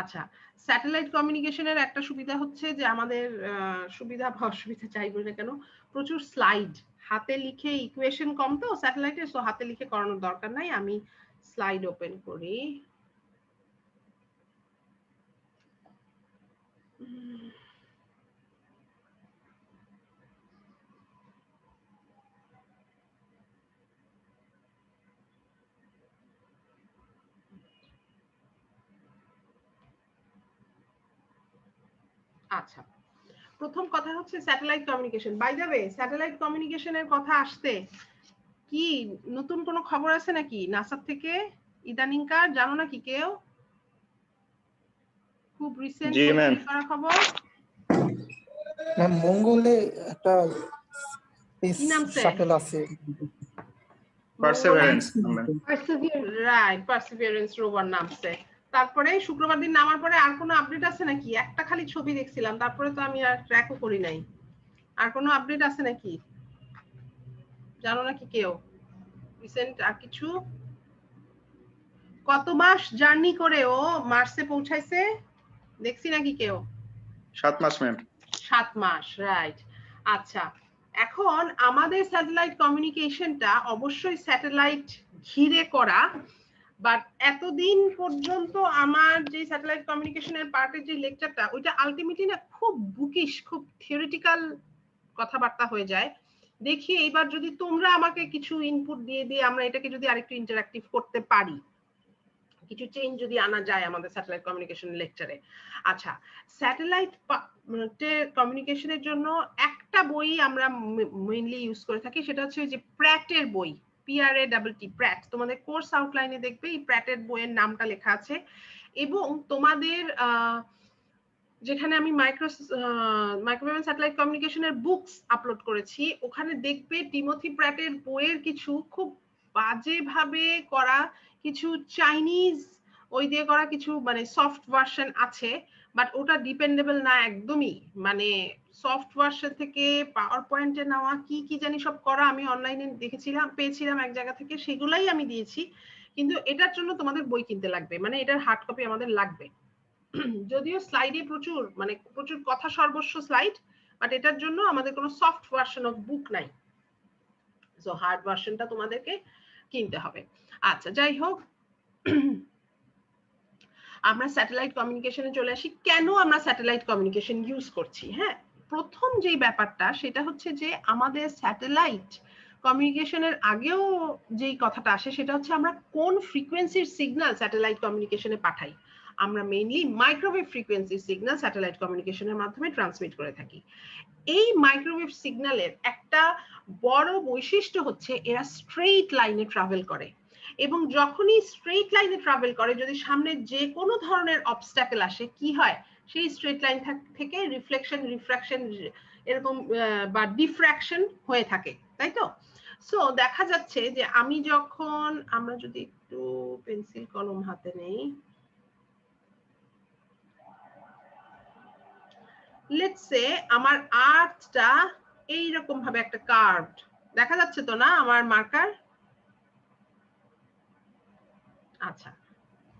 আচ্ছা, স্যাটেলাইট কমিউনিকেশনের একটা সুবিধা হচ্ছে যে আমাদের সুবিধা বা অসুবিধা যাই বলি না কেন, প্রচুর স্লাইড হাতে লিখে, ইকুয়েশন কম তো স্যাটেলাইটে, সো হাতে লিখে করানোর দরকার নাই। আমি স্লাইড ওপেন করি। আচ্ছা, প্রথম কথা হচ্ছে satellite communication. By the way, satellite কমিউনিকেশনের কথা আসতে কি নতুন কোনো খবর আছে নাকি নাসার থেকে ইদানিংকার, জানো নাকি কেউ? খুব রিসেন্ট করা খবর? ম্যাম, মঙ্গলে একটা কি নামছে? শাটল আছে, পার্সেভারেন্স। রাইট, পার্সিভিয়ারেন্স রোভার নামছে। তারপরে শুক্রবার দিন নামার পরে আর কোনো আপডেট আছে নাকি? একটা খালি ছবি দেখছিলাম, তারপরে তো আমি আর ট্র্যাকও করি নাই। আর কোনো আপডেট আছে নাকি, জানো নাকি কেউ? রিসেন্ট আর কিছু? কত মাস জার্নি করে ও মার্সে পৌঁছাইছে দেখছি নাকি কেউ? 7 মাস ম্যাম। 7 মাস, রাইট। আচ্ছা, এখন আমাদের স্যাটেলাইট কমিউনিকেশনটা অবশ্যই স্যাটেলাইট ঘিরে করা, বাট এতদিন পর্যন্ত আমার যে স্যাটেলাইট কমিউনিকেশনের পার্টের যে লেকচারটা, ওইটা আলটিমেটলি না খুব বুকিশ, খুব থিওরিটিক্যাল কথাবার্তা হয়ে যায়। দেখি এইবার যদি তোমরা আমাকে কিছু ইনপুট দিয়ে দিয়ে আমরা এটাকে যদি আরেকটু ইন্টারঅ্যাক্টিভ করতে পারি, কিছু চেঞ্জ যদি আনা যায় আমাদের স্যাটেলাইট কমিউনিকেশন লেকচারে। আচ্ছা, স্যাটেলাইট কমিউনিকেশনের জন্য একটা বই আমরা মেইনলি ইউজ করে থাকি, সেটা হচ্ছে যে প্র্যাটের বই, PRATT, প্র্যাট। তোমাদের কোর্স আউটলাইনে দেখবে এই প্র্যাটের বইয়ের নামটা লেখা আছে। এবং তোমাদের যেখানে আমি মাইক্রোওয়েভ স্যাটেলাইট কমিউনিকেশনের বুকস আপলোড করেছি, ওখানে দেখবে টিমোথি প্র্যাটের বইয়ের কিছু খুব বাজেভাবে করা কিছু চাইনিজ ওই দিয়ে করা কিছু মানে সফট ভার্সন আছে, বাট ওটা ডিপেন্ডেবল না একদমই। মানে সফট ভার্সন থেকে পাওয়ার পয়েন্টে নেওয়া কি কি জানি সব করা, আমি অনলাইনে দেখেছিলাম, পেয়েছিলাম এক জায়গা থেকে, সেগুলাই আমি দিয়েছি। কিন্তু এটার জন্য তোমাদের বই কিনতে লাগবে, মানে এটার হার্ড কপি আমাদের লাগবে। যদিও স্লাইডে প্রচুর কথা সর্বস্ব স্লাইড, বাট এটার জন্য আমাদের কোনো সফট ভার্সন অফ বুক নাই, সো হার্ড ভার্সনটা তোমাদেরকে কিনতে হবে। আচ্ছা, যাই হোক, আমরা স্যাটেলাইট কমিউনিকেশনে চলে আসি। কেন আমরা স্যাটেলাইট কমিউনিকেশন ইউজ করছি? হ্যাঁ, প্রথম যেই ব্যাপারটা সেটা হচ্ছে যে আমাদের স্যাটেলাইট কমিউনিকেশনের আগেও যেই কথাটা আসে সেটা হচ্ছে আমরা কোন ফ্রিকোয়েন্সির সিগন্যাল স্যাটেলাইট কমিউনিকেশনে পাঠাই। আমরা মেইনলি মাইক্রোওয়েভ ফ্রিকোয়েন্সির সিগন্যাল স্যাটেলাইট কমিউনিকেশনের মাধ্যমে ট্রান্সমিট করে থাকি। এই মাইক্রোওয়েভ সিগন্যালের একটা বড় বৈশিষ্ট্য হচ্ছে এরা স্ট্রেইট লাইনে ট্রাভেল করে, এবং যখনই স্ট্রেইট লাইনে ট্রাভেল করে যদি সামনে যে কোনো ধরনের অবস্ট্যাকল আসে, কি হয়, সেই স্ট্রেইট লাইন থেকে রিফ্লেকশন, রিফ্র্যাকশন এরকম বা ডিফ্র্যাকশন হয়ে থাকে, তাই তো? সো দেখা যাচ্ছে যে আমি যখন, আমরা যদি একটু পেন্সিল কলম হাতে নেই, লেটস সে আমার আর্টটা এইরকম ভাবে একটা কার্ভড দেখা যাচ্ছে তো না আমার মার্কার? আচ্ছা,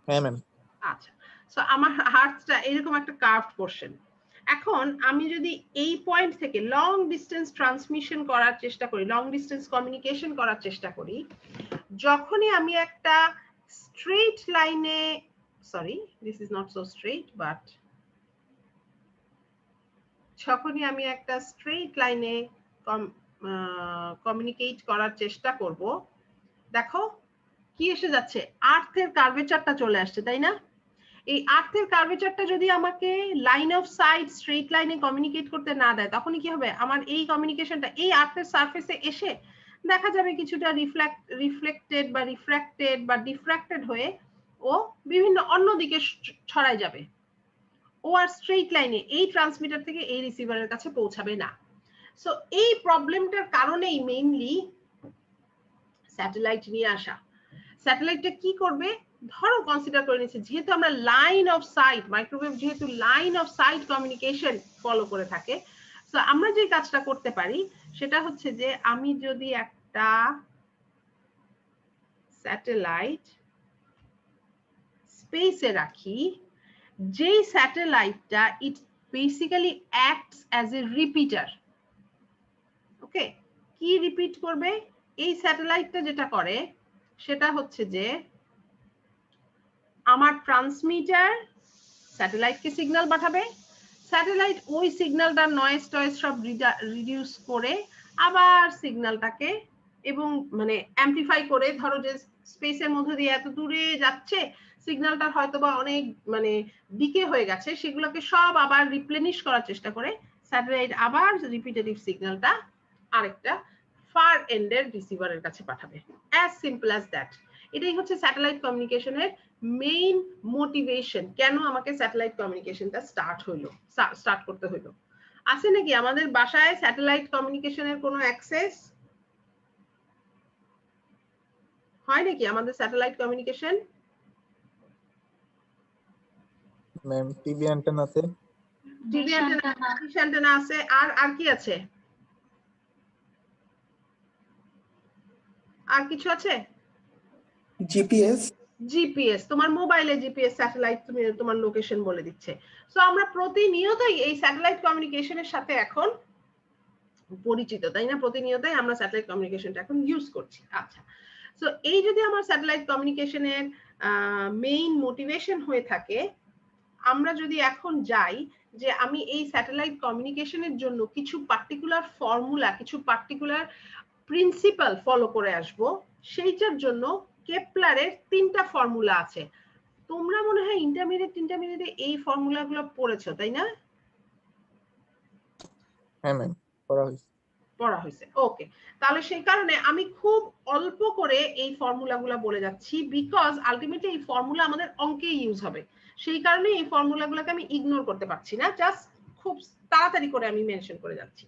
হ্যাঁ ম্যাম। আচ্ছা, সো আমার আর্টটা এরকম একটা কার্ভড পোরশন। এখন আমি যদি এই পয়েন্ট থেকে লং ডিস্টেন্স ট্রান্সমিশন করার চেষ্টা করি, লং ডিস্টেন্স কমিউনিকেশন করার চেষ্টা করি, যখনই আমি একটা স্ট্রেইট লাইনে, sorry this is not so straight, but যখনই আমি একটা স্ট্রেইট লাইনে কমিউনিকেট করার চেষ্টা করব, দেখো কি এসে যাচ্ছে, আর্থের কার্ভেচারটা চলে আসছে, তাই না? এই আর্থের কার্ভেচারটা যদি আমাকে লাইন অফ সাইট স্ট্রেইট লাইনে কমিউনিকেট করতে না দেয়, তখনই কি হবে, আমার এই কমিউনিকেশনটা এই আর্থের সারফেসে এসে দেখা যাবে কিছুটা রিফ্লেক্টেড বা রিফ্র্যাক্টেড বা ডিফ্র্যাক্টেড হয়ে ও বিভিন্ন অন্য দিকে ছড়ায় যাবে। ও আর স্ট্রেইট লাইনে এই ট্রান্সমিটার থেকে এই রিসিভারের কাছে পৌঁছাবে না। সো এই প্রবলেমটার কারণেই মেইনলি স্যাটেলাইট নিয়ে আসা। স্যাটেলাইটটা কি করবে, ধরো কনসিডার করে নিচ্ছে, যেহেতু আমরা লাইন অফ সাইট, মাইক্রোওয়েভ যেহেতু line of sight communication follow করে থাকে, তো আমরা যে কাজটা করতে পারি সেটা হচ্ছে যে আমি যদি একটা স্যাটেলাইট স্পেসে রাখি যেই স্যাটেলাইটটা it basically acts as a repeater. Okay, কি রিপিট করবে? এই স্যাটেলাইটটা যেটা করে সেটা হচ্ছে যে আমার ট্রান্সমিটার স্যাটেলাইটকে সিগন্যাল পাঠাবে, স্যাটেলাইট ওই সিগন্যালটার নয়েজ টয়েজ সব রিডিউস করে আবার সিগন্যালটাকে এবং মানে অ্যাম্পলিফাই করে, ধরো যে স্পেসের মধ্যে দিয়ে এত দূরে যাচ্ছে সিগন্যালটা হয়তোবা অনেক মানে ডিকে হয়ে গেছে, সেগুলোকে সব আবার রিপ্লেনিশ করার চেষ্টা করে স্যাটেলাইট আবার রিপিটেটিভ সিগন্যালটা আরেকটা ফার এন্ডের রিসিভারের কাছে পাঠাবে। As simple as that. এটাই হচ্ছে স্যাটেলাইট কমিউনিকেশনের মেইন মোটিভেশন। কেন আমাকে স্যাটেলাইট কমিউনিকেশনটা স্টার্ট করতে হলো? আছে নাকি আমাদের বাসায় স্যাটেলাইট কমিউনিকেশনের কোনো অ্যাক্সেস হয় নাকি আমাদের satellite communication? Ma'am TV antenna আছে, টিভি অ্যান্টেনা আছে, আর কি আছে? আর কিছু আছে? জিপিএস। জিপিএস, তোমার মোবাইলে জিপিএস স্যাটেলাইট তুমি তোমার লোকেশন বলে দিচ্ছে। সো আমরা প্রতিনিয়তই এই স্যাটেলাইট কমিউনিকেশনের সাথে এখন পরিচিত, তাই না? প্রতিনিয়তই আমরা স্যাটেলাইট কমিউনিকেশনটা এখন ইউজ করছি। আচ্ছা, সো এই যদি আমার স্যাটেলাইট কমিউনিকেশনের মেইন মোটিভেশন হয়ে থাকে, আমরা যদি এখন যাই যে আমি এই স্যাটেলাইট কমিউনিকেশনের জন্য কিছু পার্টিকুলার ফর্মুলা, কিছু পার্টিকুলার প্রিন্সিপাল ফলো করে আসব, সেইটার জন্য কেপলারের 3টা ফর্মুলা আছে। তোমরা মনে হয় ইন্টারমিডিয়েটে এই ফর্মুলাগুলো পড়েছো, তাই না? হ্যাঁ ম্যাম পড়া হয়েছে। ওকে, তাহলে সেই কারণে আমি খুব অল্প করে এই ফর্মুলাগুলো বলে যাচ্ছি, বিকজ আলটিমেটলি এই ফর্মুলা আমাদের অঙ্কে ইউজ হবে। সেই কারণে এই ফর্মুলাগুলোকে আমি ইগনোর করতে পারছি না, জাস্ট খুব তাড়াতাড়ি করে আমি মেনশন করে যাচ্ছি।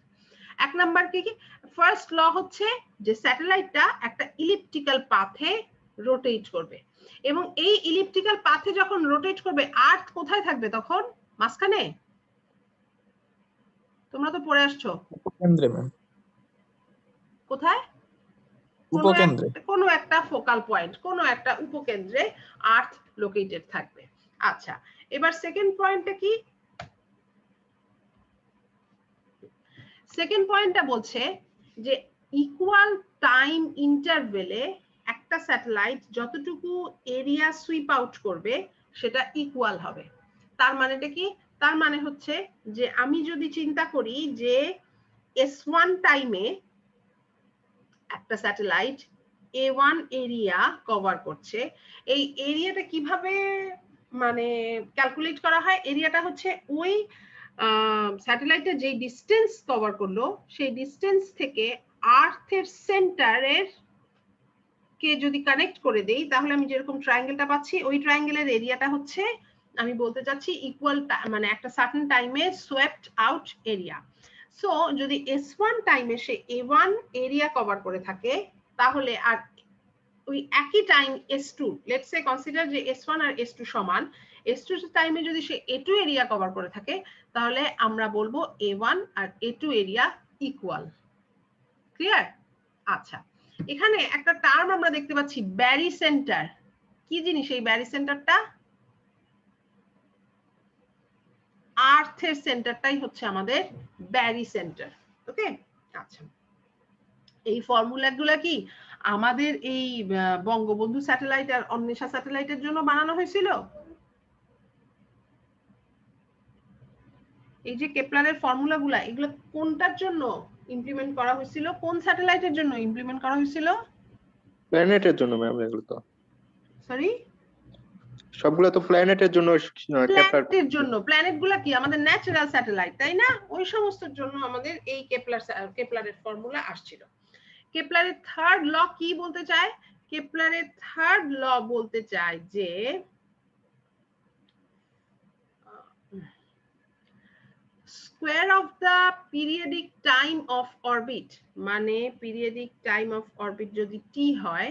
1 নাম্বার কি? ফার্স্ট ল হচ্ছে যে স্যাটেলাইটটা একটা ইলিপ্টিক্যাল পাথে রোটেট করবে, এবং এই ইলিপ্টিক্যাল পাথে যখন রোটেট করবে আর্থ কোথায় থাকবে তখন? মাঝখানে? তোমরা তো পড়ে আসছো। উপকেন্দ্রে ম্যাম, কোথায়? উপকেন্দ্রে। কোনো একটা ফোকাল পয়েন্ট, কোনো একটা উপকেন্দ্রে আর্থ লোকেটেড থাকবে। আচ্ছা, এবার সেকেন্ড পয়েন্টটা কি? সেকেন্ড পয়েন্টটা বলছে যে ইকুয়াল টাইম ইন্টারভেলে একটা স্যাটেলাইট যতটুকু এরিয়া সুইপ আউট করবে সেটা ইকুয়াল হবে। তার মানেটা কি? তার মানে হচ্ছে যে আমি যদি চিন্তা করি যে S1 টাইমে একটা স্যাটেলাইট A1 এরিয়া কভার করছে, এই এরিয়াটা কিভাবে মানে ক্যালকুলেট করা হয়? এরিয়াটা হচ্ছে ওই স্যাটেলাইটের যে ডিস্টেন্স কভার করলো সেই ডিস্টেন্স থেকে আর্থের সেন্টারের কে যদি কানেক্ট করে দেই, তাহলে আমি যেরকম ট্রায়াঙ্গেলটা পাচ্ছি ওই ট্রায়াঙ্গেলের এরিয়াটা হচ্ছে, আমি বলতে চাচ্ছি ইকুয়াল মানে একটা সার্টেন টাইমে সোয়েপ্ট আউট এরিয়া। সো যদি S1 টাইমে সে A1 এরিয়া কভার করে থাকে, তাহলে আর ওই একই time S2, let's say consider যে S1 আর S2 সমান, S2 টাইমে যদি সে A2 এরিয়া কভার করে থাকে, তাহলে আমরা বলবো A1 আর A2 এরিয়া ইকুয়াল। ক্লিয়ার? আচ্ছা, এখানে একটা টার্ম আমরা দেখতে পাচ্ছি, ব্যারি সেন্টার। কি জিনিস এই ব্যারি সেন্টারটা? আর্থের সেন্টারটাই হচ্ছে আমাদের ব্যারি সেন্টার। ওকে, আচ্ছা, এই ফর্মুলাগুলো কি আমাদের এই বঙ্গবন্ধু স্যাটেলাইট আর অন্বেষা স্যাটেলাইটের জন্য বানানো হয়েছিল? এই যে কেপলারের ফর্মুলাগুলা, এগুলো কোনটার জন্য ইমপ্লিমেন্ট করা হয়েছিল? কোন স্যাটেলাইটের জন্য ইমপ্লিমেন্ট করা হয়েছিল? প্ল্যানেটের জন্য ম্যাম, এগুলো তো সরি, সবগুলো তো প্ল্যানেটের জন্য। প্ল্যানেটের জন্য। প্ল্যানেটগুলো কি আমাদের ন্যাচারাল স্যাটেলাইট, তাই না? ওই সমস্তর জন্য আমাদের এই কেপলারের ফর্মুলা আসছিল। কেপলারের থার্ড ল কি বলতে চায়? কেপলারের থার্ড ল বলতে চায় যে square of the periodic time of orbit, মানে পিরিয়ডিক টাইম অফ অরবিট যদি টি হয়,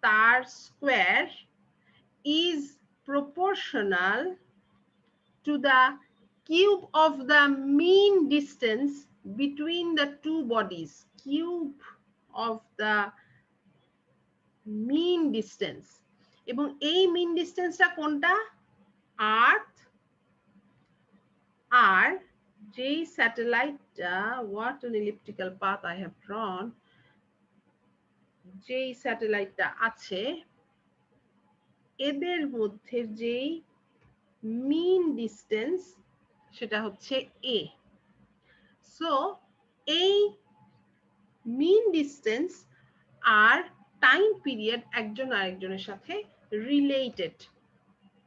তার square is proportional to the cube of the mean distance between the two bodies. Cube of the mean distance, এবং এই মিন ডিস্টেন্সটা কোনটা? আর্থ যেই স্যাটেলাইটটা, what an elliptical path I have drawn, যেই স্যাটেলাইটটা আছে এদের মধ্যে যেই মিন ডিস্টেন্স সেটা হচ্ছে a। সো এই মিন ডিস্টেন্স আর টাইম পিরিয়ড একজন আরেকজনের সাথে রিলেটেড,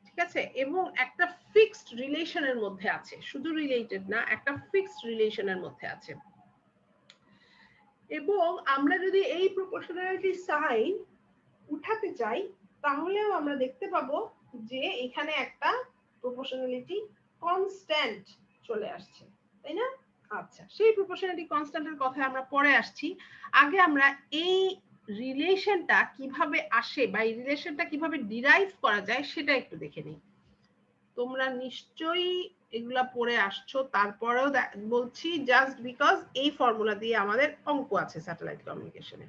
ঠিক আছে, এবং একটা ফিক্সড রিলেশনের মধ্যে আছে, শুধু রিলেটেড না, একটা ফিক্সড রিলেশনের মধ্যে আছে। এবং আমরা যদি এই প্রপোর্শনালিটি সাইন উঠাতে চাই তাহলেও আমরা দেখতে পাবো যে এখানে একটা প্রপোর্শনালিটি কনস্ট্যান্ট চলে আসছে, তাই না? আচ্ছা, সেই প্রপোর্শনালিটি কনস্ট্যান্টের কথা আমরা পরে আসছি। আগে আমরা এই রিলেশনটা কিভাবে আসে বা এই রিলেশনটা কিভাবে ডিরাইভ করা যায় সেটা একটু দেখে নিই। তোমরা নিশ্চয়ই এগুলা পড়ে আসছো, তারপরেও বলছি জাস্ট বিকজ এই ফর্মুলা দিয়ে আমাদের অঙ্ক আছে স্যাটেলাইট কমিউনিকেশনে।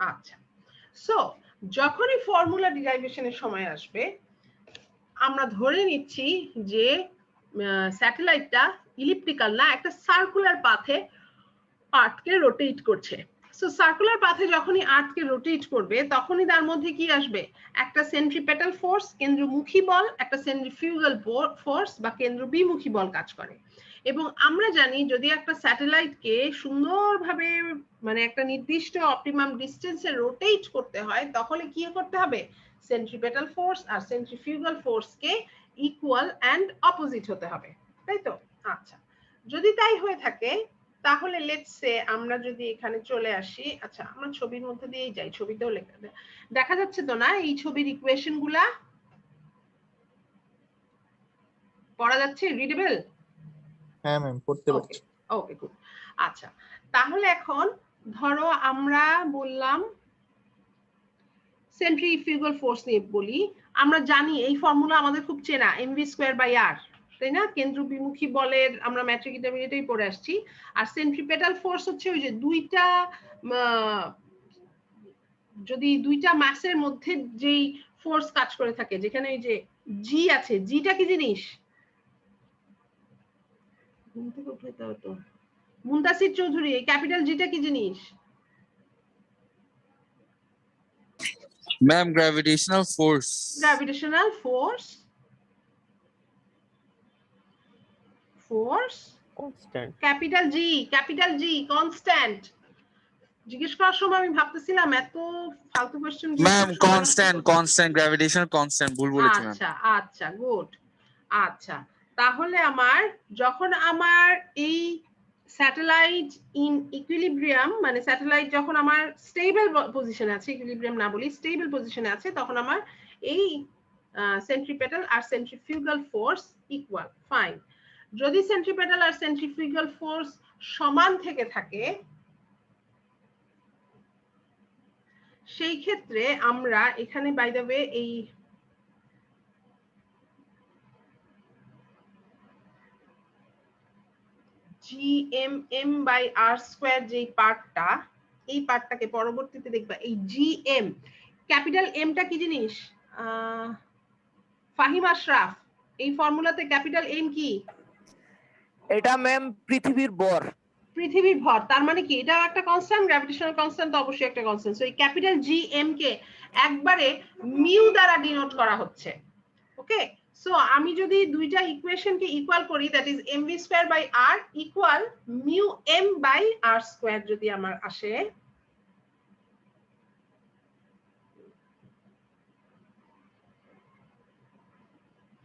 আচ্ছা, সো যখনই ফর্মুলা ডিরাইভেশনের সময় আসবে আমরা ধরে নিচ্ছি যে স্যাটেলাইটটা ইলিপ্টিক্যাল না, একটা সার্কুলার পাথে আর্থকে রোটেট করছে। সো সার্কুলার পাথে যখনই আর্থকে রোটেট করবে তখনই তার মধ্যে কি আসবে, একটা সেন্ট্রিপেটাল ফোর্স কেন্দ্রমুখী বল, একটা সেন্ট্রিফিউগাল ফোর্স বা কেন্দ্রবিমুখী বল কাজ করে। এবং আমরা জানি যদি একটা স্যাটেলাইটকে সুন্দরভাবে মানে একটা নির্দিষ্ট অপটিমাম ডিসটেন্সে রোটেট করতে হয় তাহলে কি করতে হবে, সেন্ট্রিপেটাল ফোর্স আর সেন্ট্রিফিউগাল ফোর্সকে ইকুয়াল এন্ড অপোজিট হতে হবে, তাই তো? আচ্ছা, যদি তাই হয়ে থাকে তাহলে লেটস সে আমরা যদি এখানে চলে আসি, আচ্ছা আমরা ছবির মধ্যে দিয়েই যাই, ছবিতেও দেখা যাচ্ছে তো না এই ছবির ইকুয়েশন গুলা পড়া যাচ্ছে, রিডেবল? হ্যাঁ ম্যাম, পড়তে পারছি। Okay good. আচ্ছা, তাহলে এখন ধরো আমরা বললাম সেন্ট্রিফিউগাল ফোর্স নিয়ে বলি, আমরা জানি এই ফর্মুলা আমাদের খুব চেনা, mv²/r, তাই না? কেন্দ্রবিমুখী বলের আমরা ম্যাট্রিক ইন্টারমিডিয়েটেই পড়ে আসছি। আর সেন্ট্রিপেটাল ফোর্স হচ্ছে ওই যে দুইটা যদি দুইটা মাসের মধ্যে যেই ফোর্স কাজ করে থাকে, যেখানে এই যে জি আছে, জিটা কি জিনিস? মুনতাসির চৌধুরী, ক্যাপিটাল জিটা কি জিনিস? Ma'am gravitational force. Gravitational force constant. Capital জি কনস্ট্যান্ট। জিজ্ঞেস করার সময় আমি ভাবতেছিলাম এত ফালতু question ma'am constant gravitational constant ভুল বলেছি ম্যাম। আচ্ছা আচ্ছা গুড। আচ্ছা, তাহলে আমার যখন আমার এই স্যাটেলাইট ইন ইকুইলিব্রিয়াম মানে স্যাটেলাইট যখন আমার স্টেবল পজিশনে আছে, ইকুইলিব্রিয়াম না বলি স্টেবল পজিশনে আছে, তখন আমার এই সেন্ট্রিপেটাল আর সেন্ট্রিফিউগাল ফোর্স ইকুয়াল, ফাইন। যদি সেন্ট্রিপেটাল আর সেন্ট্রিফিউগাল ফোর্স সমান থেকে থাকে সেই ক্ষেত্রে আমরা এখানে বাই দ্য ওয়ে এই gmm/r² যে পার্টটা, এই পার্টটাকে পরবর্তীতে দেখবা এই gm, ক্যাপিটাল এমটা কি জিনিস? ফাহিম আশরাফ, এই ফর্মুলাতে ক্যাপিটাল এম কি? এটা ম্যাম পৃথিবীর ভর। পৃথিবীর ভর, তার মানে কি এটা একটা কনস্ট্যান্ট, গ্র্যাভিটেশনাল কনস্ট্যান্ট তো অবশ্যই একটা কনস্ট্যান্ট। সো এই ক্যাপিটাল gm কে একবারে মিউ দ্বারা ডিনোট করা হচ্ছে। ওকে, সো আমি যদি দুইটা ইকুয়েশনকে ইকুয়াল করি, that is mv²/r equal mu m/r² যদি আমার আসে,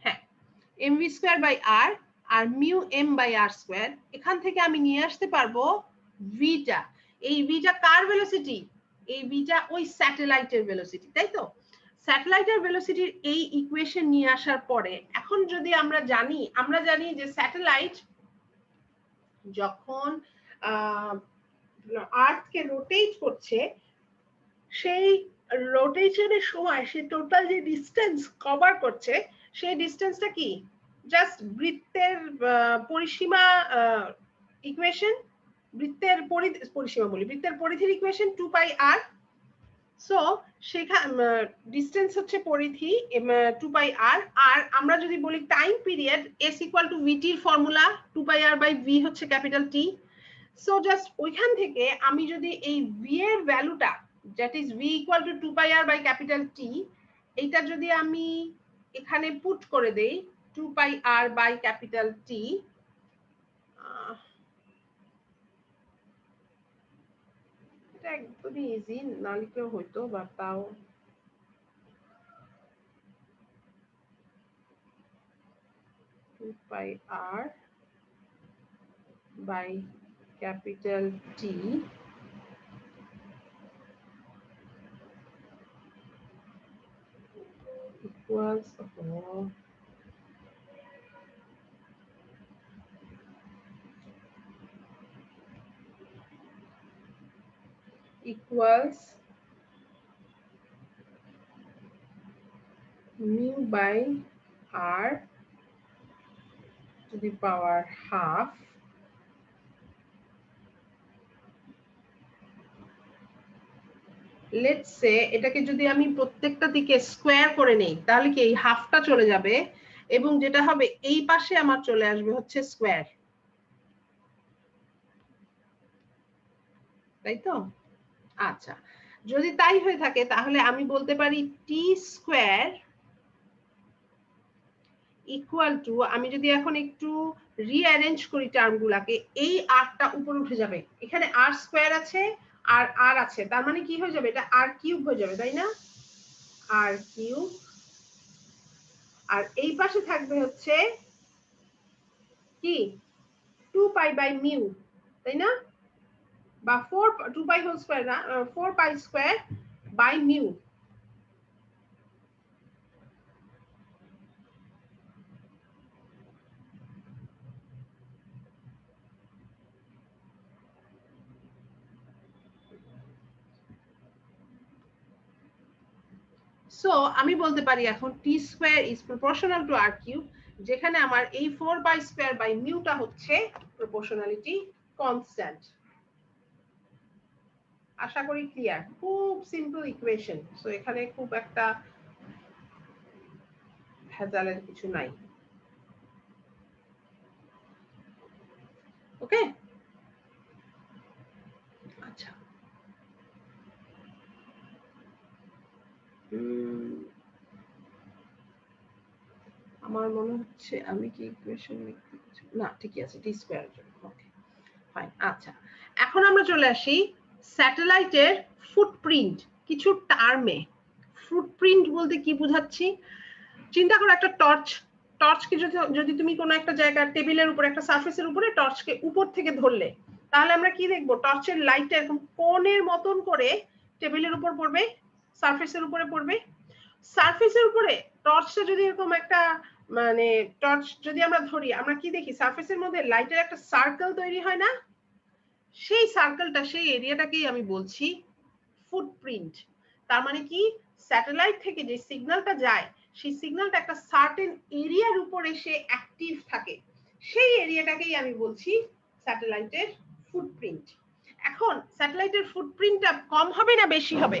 হ্যাঁ mv²/r আর মিউ m/r², এখান থেকে আমি নিয়ে আসতে পারবো ভিটা। এই ভিটা কার ভেলোসিটি? এই ভিটা ওই স্যাটেলাইটের ভেলোসিটি, তাই তো? স্যাটেলাইটের ভেলোসিটির এই ইকুয়েশন নিয়ে আসার পরে এখন যদি আমরা জানি যে স্যাটেলাইট যখন আর্থকে রোটেট করছে সেই রোটেশনের সময় সে টোটাল যে ডিসটেন্স কভার করছে সেই ডিসটেন্সটা কি? জাস্ট বৃত্তের পরিসীমা ইকুয়েশন, বৃত্তের পরিসীমা বলি, বৃত্তের পরিধির ইকুয়েশন 2πr সো সেখানে ডিসটেন্স হচ্ছে পরিধি 2 পাই r, আর আমরা যদি বলি time period s equal to vt এর formula 2 pi r by v হচ্ছে ক্যাপিটাল T। সো জাস্ট ওইখান থেকে আমি যদি এই v এর ভ্যালুটা that is v equal to 2 pi r by capital T, এইটা যদি আমি এখানে পুট করে দেই 2 pi r by capital T, এটা একদমই ইজি, না লিখলেও হইতো, বা তাও pi r by capital T equals mu by r to the power half let's say এটাকে যদি আমি প্রত্যেকটা দিকে স্কয়ার করে নেই তাহলে কি এই হাফটা চলে যাবে এবং যেটা হবে এই পাশে আমার চলে আসবে হচ্ছে স্কয়ার, তাই তো? আচ্ছা, যদি তাই হয়ে থাকে তাহলে আমি বলতে পারি টি স্কয়ার ইকুয়াল টু, আমি যদি এখন একটু রিঅ্যারেঞ্জ করি টার্মগুলোকে, এই আরটা উপরে উঠে যাবে, এখানে আর স্কয়ার আছে আর আর আছে, তার মানে কি হয়ে যাবে, এটা আর কিউব হয়ে যাবে, তাই না? আর কিউব, আর এই পাশে থাকবে হচ্ছে কি 2 পাই বাই মিউ, তাই না? বা 2 পাই হোল স্কয়ার না, 4 pi square by mu. So আমি বলতে পারি এখন T square is proportional to R cube, যেখানে আমার এই 4 পাই স্কয়ার বাই মিউটা হচ্ছে প্রপোর্শনালিটি কনস্ট্যান্ট। আশা করি ক্লিয়ার, খুব সিম্পল ইকুয়েশন। সো এখানে খুব একটা ভেজালের কিছু নাই। ওকে, আচ্ছা, আমার মনে হচ্ছে আমি কি ইকুয়েশন লিখতে না, ঠিকই আছে, টি স্কয়ারের জন্য। Okay fine. আচ্ছা, এখন আমরা চলে আসি স্যাটেলাইটের ফুটপ্রিন্ট কিছু টার্মে। ফুটপ্রিন্ট বলতে কি বোঝাচ্ছি, চিন্তা করো একটা টর্চকে যদি তুমি কোনো একটা জায়গায় টেবিলের উপর একটা সারফেসের উপরে টর্চকে উপর থেকে ধরলে, তাহলে আমরা কি দেখবো, টর্চের লাইটটা এরকম কোণের মতন করে টেবিলের উপর পড়বে, সারফেসের উপরে পড়বে। সারফেসের উপরে টর্চটা যদি এরকম একটা মানে টর্চ যদি আমরা ধরি, আমরা কি দেখি, সারফেসের মধ্যে লাইটের একটা সার্কেল তৈরি হয় না, সেই সার্কেলটা, সেই এরিয়াটাকেই আমি বলছি ফুটপ্রিন্ট। তার মানে কি, স্যাটেলাইট থেকে যে সিগন্যালটা যায়, সেই সিগন্যালটা একটা সার্টেন এরিয়ার উপর এসে অ্যাক্টিভ থাকে, সেই এরিয়াটাকেই আমি বলছি স্যাটেলাইটের ফুটপ্রিন্ট। এখন স্যাটেলাইটের ফুটপ্রিন্টটা কম হবে না বেশি হবে,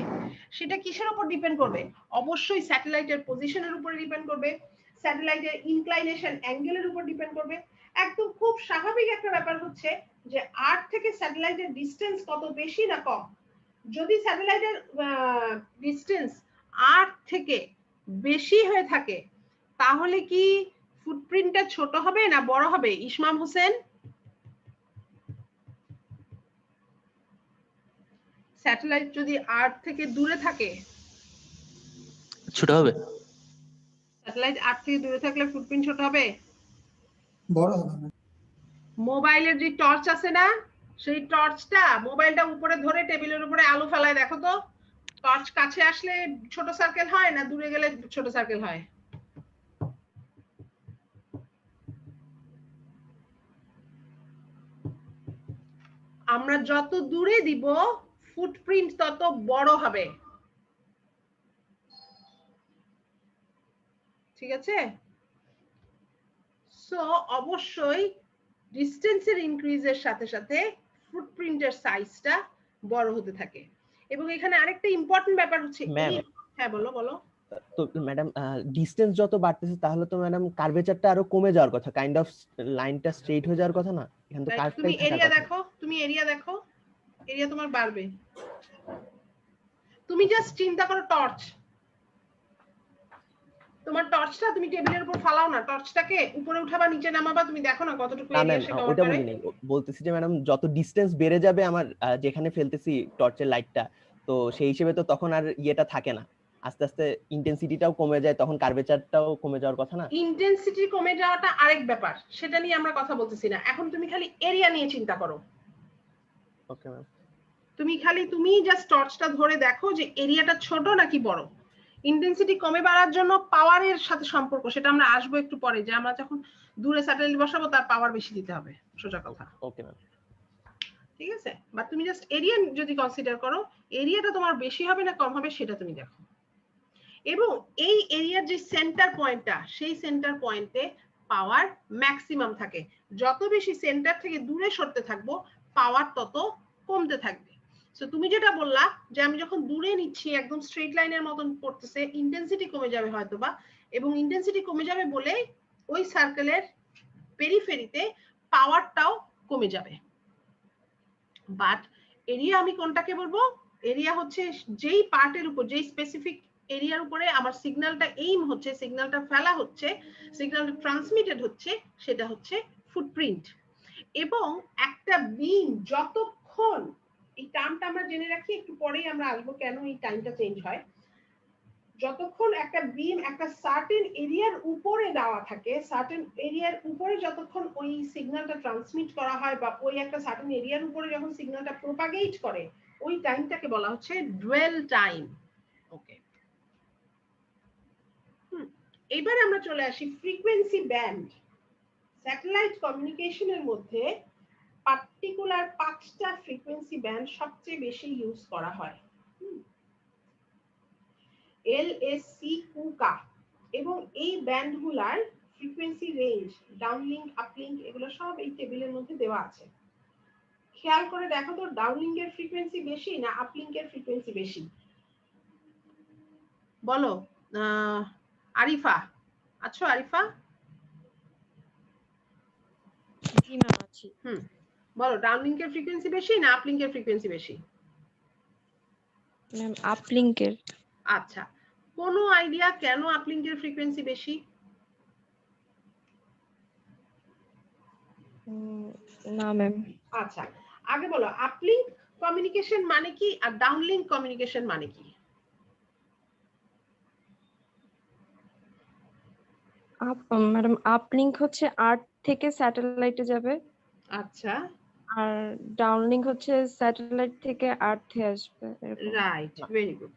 সেটা কিসের উপর ডিপেন্ড করবে? অবশ্যই স্যাটেলাইটের পজিশনের উপরে ডিপেন্ড করবে, স্যাটেলাইটের ইনক্লাইনেশন অ্যাঙ্গেলের উপর ডিপেন্ড করবে। একদম খুব স্বাভাবিক একটা ব্যাপার হচ্ছে যে আর্থ থেকে স্যাটেলাইটের ডিসটেন্স কত বেশি না কম। যদি স্যাটেলাইটের ডিসটেন্স আর্থ থেকে বেশি হয়ে থাকে তাহলে কি ফুটপ্রিন্টটা ছোট হবে না বড় হবে? ইসমাম হোসেন, স্যাটেলাইট যদি আর্থ থেকে দূরে থাকে ছোট হবে, স্যাটেলাইট আর্থ থেকে দূরে থাকলে ফুটপ্রিন্ট ছোট হবে, বড় হবে। মোবাইলের যে টর্চ আছে না, সেই টর্চটা মোবাইলটা উপরে ধরে টেবিলের উপরে আলো ফেলায় দেখো তো, টর্চ কাছে আসলে ছোট সার্কেল হয় না দূরে গেলে ছোট সার্কেল হয়? আমরা যত দূরে দিব ফুটপ্রিন্ট তত বড় হবে, ঠিক আছে? সো অবশ্যই ডিস্টেন্সের ইনক্রিজের সাথে সাথে ফুটপ্রিন্টের সাইজটা বড় হতে থাকে। এবং এখানে আরেকটা ইম্পর্টেন্ট ব্যাপার হচ্ছে Ma'am. হ্যাঁ বলো বলো। তো ম্যাডাম ডিসটেন্স যত বাড়তেছে তাহলে তো ম্যাডাম কার্ভেচারটা আরো কমে যাওয়ার কথা, কাইন্ড অফ লাইনটা স্ট্রেট হয়ে যাওয়ার কথা না, এখানে তো Right, কার্ভটাই তুমি থাকার এরিয়া কথা। দেখো, তুমি এরিয়া দেখো, এরিয়া তোমার বাড়বে। তুমি জাস্ট চিন্তা করো টর্চ, তোমার টর্চটা তুমি টেবিলের উপর ফালাও না, টর্চটাকে উপরে উঠাবা নিচে নামাবা, তুমি দেখো না কতটুকু না এরিয়া ম্যাম সে কভার ওটা করে। বলি নাই, বলতেছি যে ম্যাডাম যত ডিসটেন্স বেড়ে যাবে আমার যেখানে ফেলতেছি টর্চের লাইটটা, তো সেই হিসেবে তো তখন আর ইয়েটা থাকে না, আস্তে আস্তে ইন্টেন্সিটিটাও কমে যায়, তখন কার্ভেচারটাও কমে যাওয়ার কথা না। ইন্টেন্সিটি কমে যাওয়াটা আরেক ব্যাপার, সেটা নিয়ে আমরা কথা বলতেছি না এখন, তুমি খালি এরিয়া নিয়ে চিন্তা করো। Okay ma'am. তুমি জাস্ট টর্চটা ধরে দেখো যে এরিয়াটা ছোট নাকি বড়। ইন্টেন্সিটি কমে বাড়ার জন্য পাওয়ারের সাথে সম্পর্ক, সেটা আমরা আসবো একটু পরে, যে আমরা যখন দূরে স্যাটেলাইট বসাবো তার পাওয়ার বেশি দিতে হবে, সোজা কথা। Okay ma'am. ঠিক আছে, বাট তুমি জাস্ট এরিয়া যদি কনসিডার করো, এরিয়াটা তোমার বেশি হবে না কম হবে সেটা তুমি দেখো। এবং এই এরিয়ার যে সেন্টার পয়েন্টটা, সেই সেন্টার পয়েন্টে পাওয়ার ম্যাক্সিমাম থাকে। যত বেশি সেন্টার থেকে দূরে সরতে থাকবো পাওয়ার তত কমতে থাকবে। সো তুমি যেটা বললা যে আমি যখন দূরে নিচ্ছি একদম স্ট্রেট লাইনের মতন পড়তেছে, ইন্টেন্সিটি কমে যাবে হয়তোবা, এবং ইন্টেন্সিটি কমে যাবে বলে ওই সার্কেলের পেরিফেরিতে পাওয়ারটাও কমে যাবে। বাট এরিয়া আমি কোনটাকে বলবো, এরিয়া হচ্ছে যেই পার্টের উপর, যেই স্পেসিফিক এরিয়ার উপরে আমার সিগন্যালটা এইম হচ্ছে, সিগন্যালটা ফেলা হচ্ছে, সিগন্যালটা ট্রান্সমিটেড হচ্ছে, সেটা হচ্ছে ফুটপ্রিন্ট। এবং একটা বিম যতক্ষণ, এই টার্মটা আমরা জেনে রাখি, একটু পরেই আমরা আসবো কেন এই টাইমটা চেঞ্জ হয়। যতক্ষণ একটা বিম একটা সার্টেন এরিয়ার উপরে দেওয়া থাকে, সার্টেন এরিয়ার উপরে যতক্ষণ ওই সিগন্যালটা ট্রান্সমিট করা হয়, বা ওই একটা সার্টেন এরিয়ার উপরে যখন সিগন্যালটা প্রোপাগেট করে, ওই টাইমটাকে বলা হচ্ছে ডুয়েল টাইম। ওকে, এবার আমরা চলে আসি ফ্রিকোয়েন্সি ব্যান্ড। স্যাটেলাইট কমিউনিকেশনের মধ্যে পার্টিকুলার 5টা ফ্রিকোয়েন্সি ব্যান্ড সবচেয়ে বেশি ইউজ করা হয়, LSC, কুকা। এবং এই ব্যান্ডগুলার ফ্রিকোয়েন্সি রেঞ্জ, ডাউনলিংক, আপলিংক, এগুলো সব এই টেবিলের মধ্যে দেওয়া আছে। খেয়াল করে দেখো তো ডাউনলিংক এর ফ্রিকোয়েন্সি বেশি না আপলিংক এর ফ্রিকোয়েন্সি বেশি? বলো আরিফা, আছো আরিফা? জি ম্যাম আছি। বলো ডাউনলিংক এর ফ্রিকোয়েন্সি বেশি না আপলিংক এর ফ্রিকোয়েন্সি বেশি? ম্যাম আপলিংকের। আচ্ছা, কোনো আইডিয়া কেন আপলিংক এর ফ্রিকোয়েন্সি বেশি? না ম্যাম। আচ্ছা, আগে বলো আপলিংক কমিউনিকেশন মানে কি আর ডাউনলিংক কমিউনিকেশন মানে কি? ম্যাডাম আপলিংক হচ্ছে আর্থ থেকে স্যাটেলাইটে যাবে। আচ্ছা, আর ডাউনলিংক হচ্ছে স্যাটেলাইট থেকে আর্থে আসবে। Right, very good.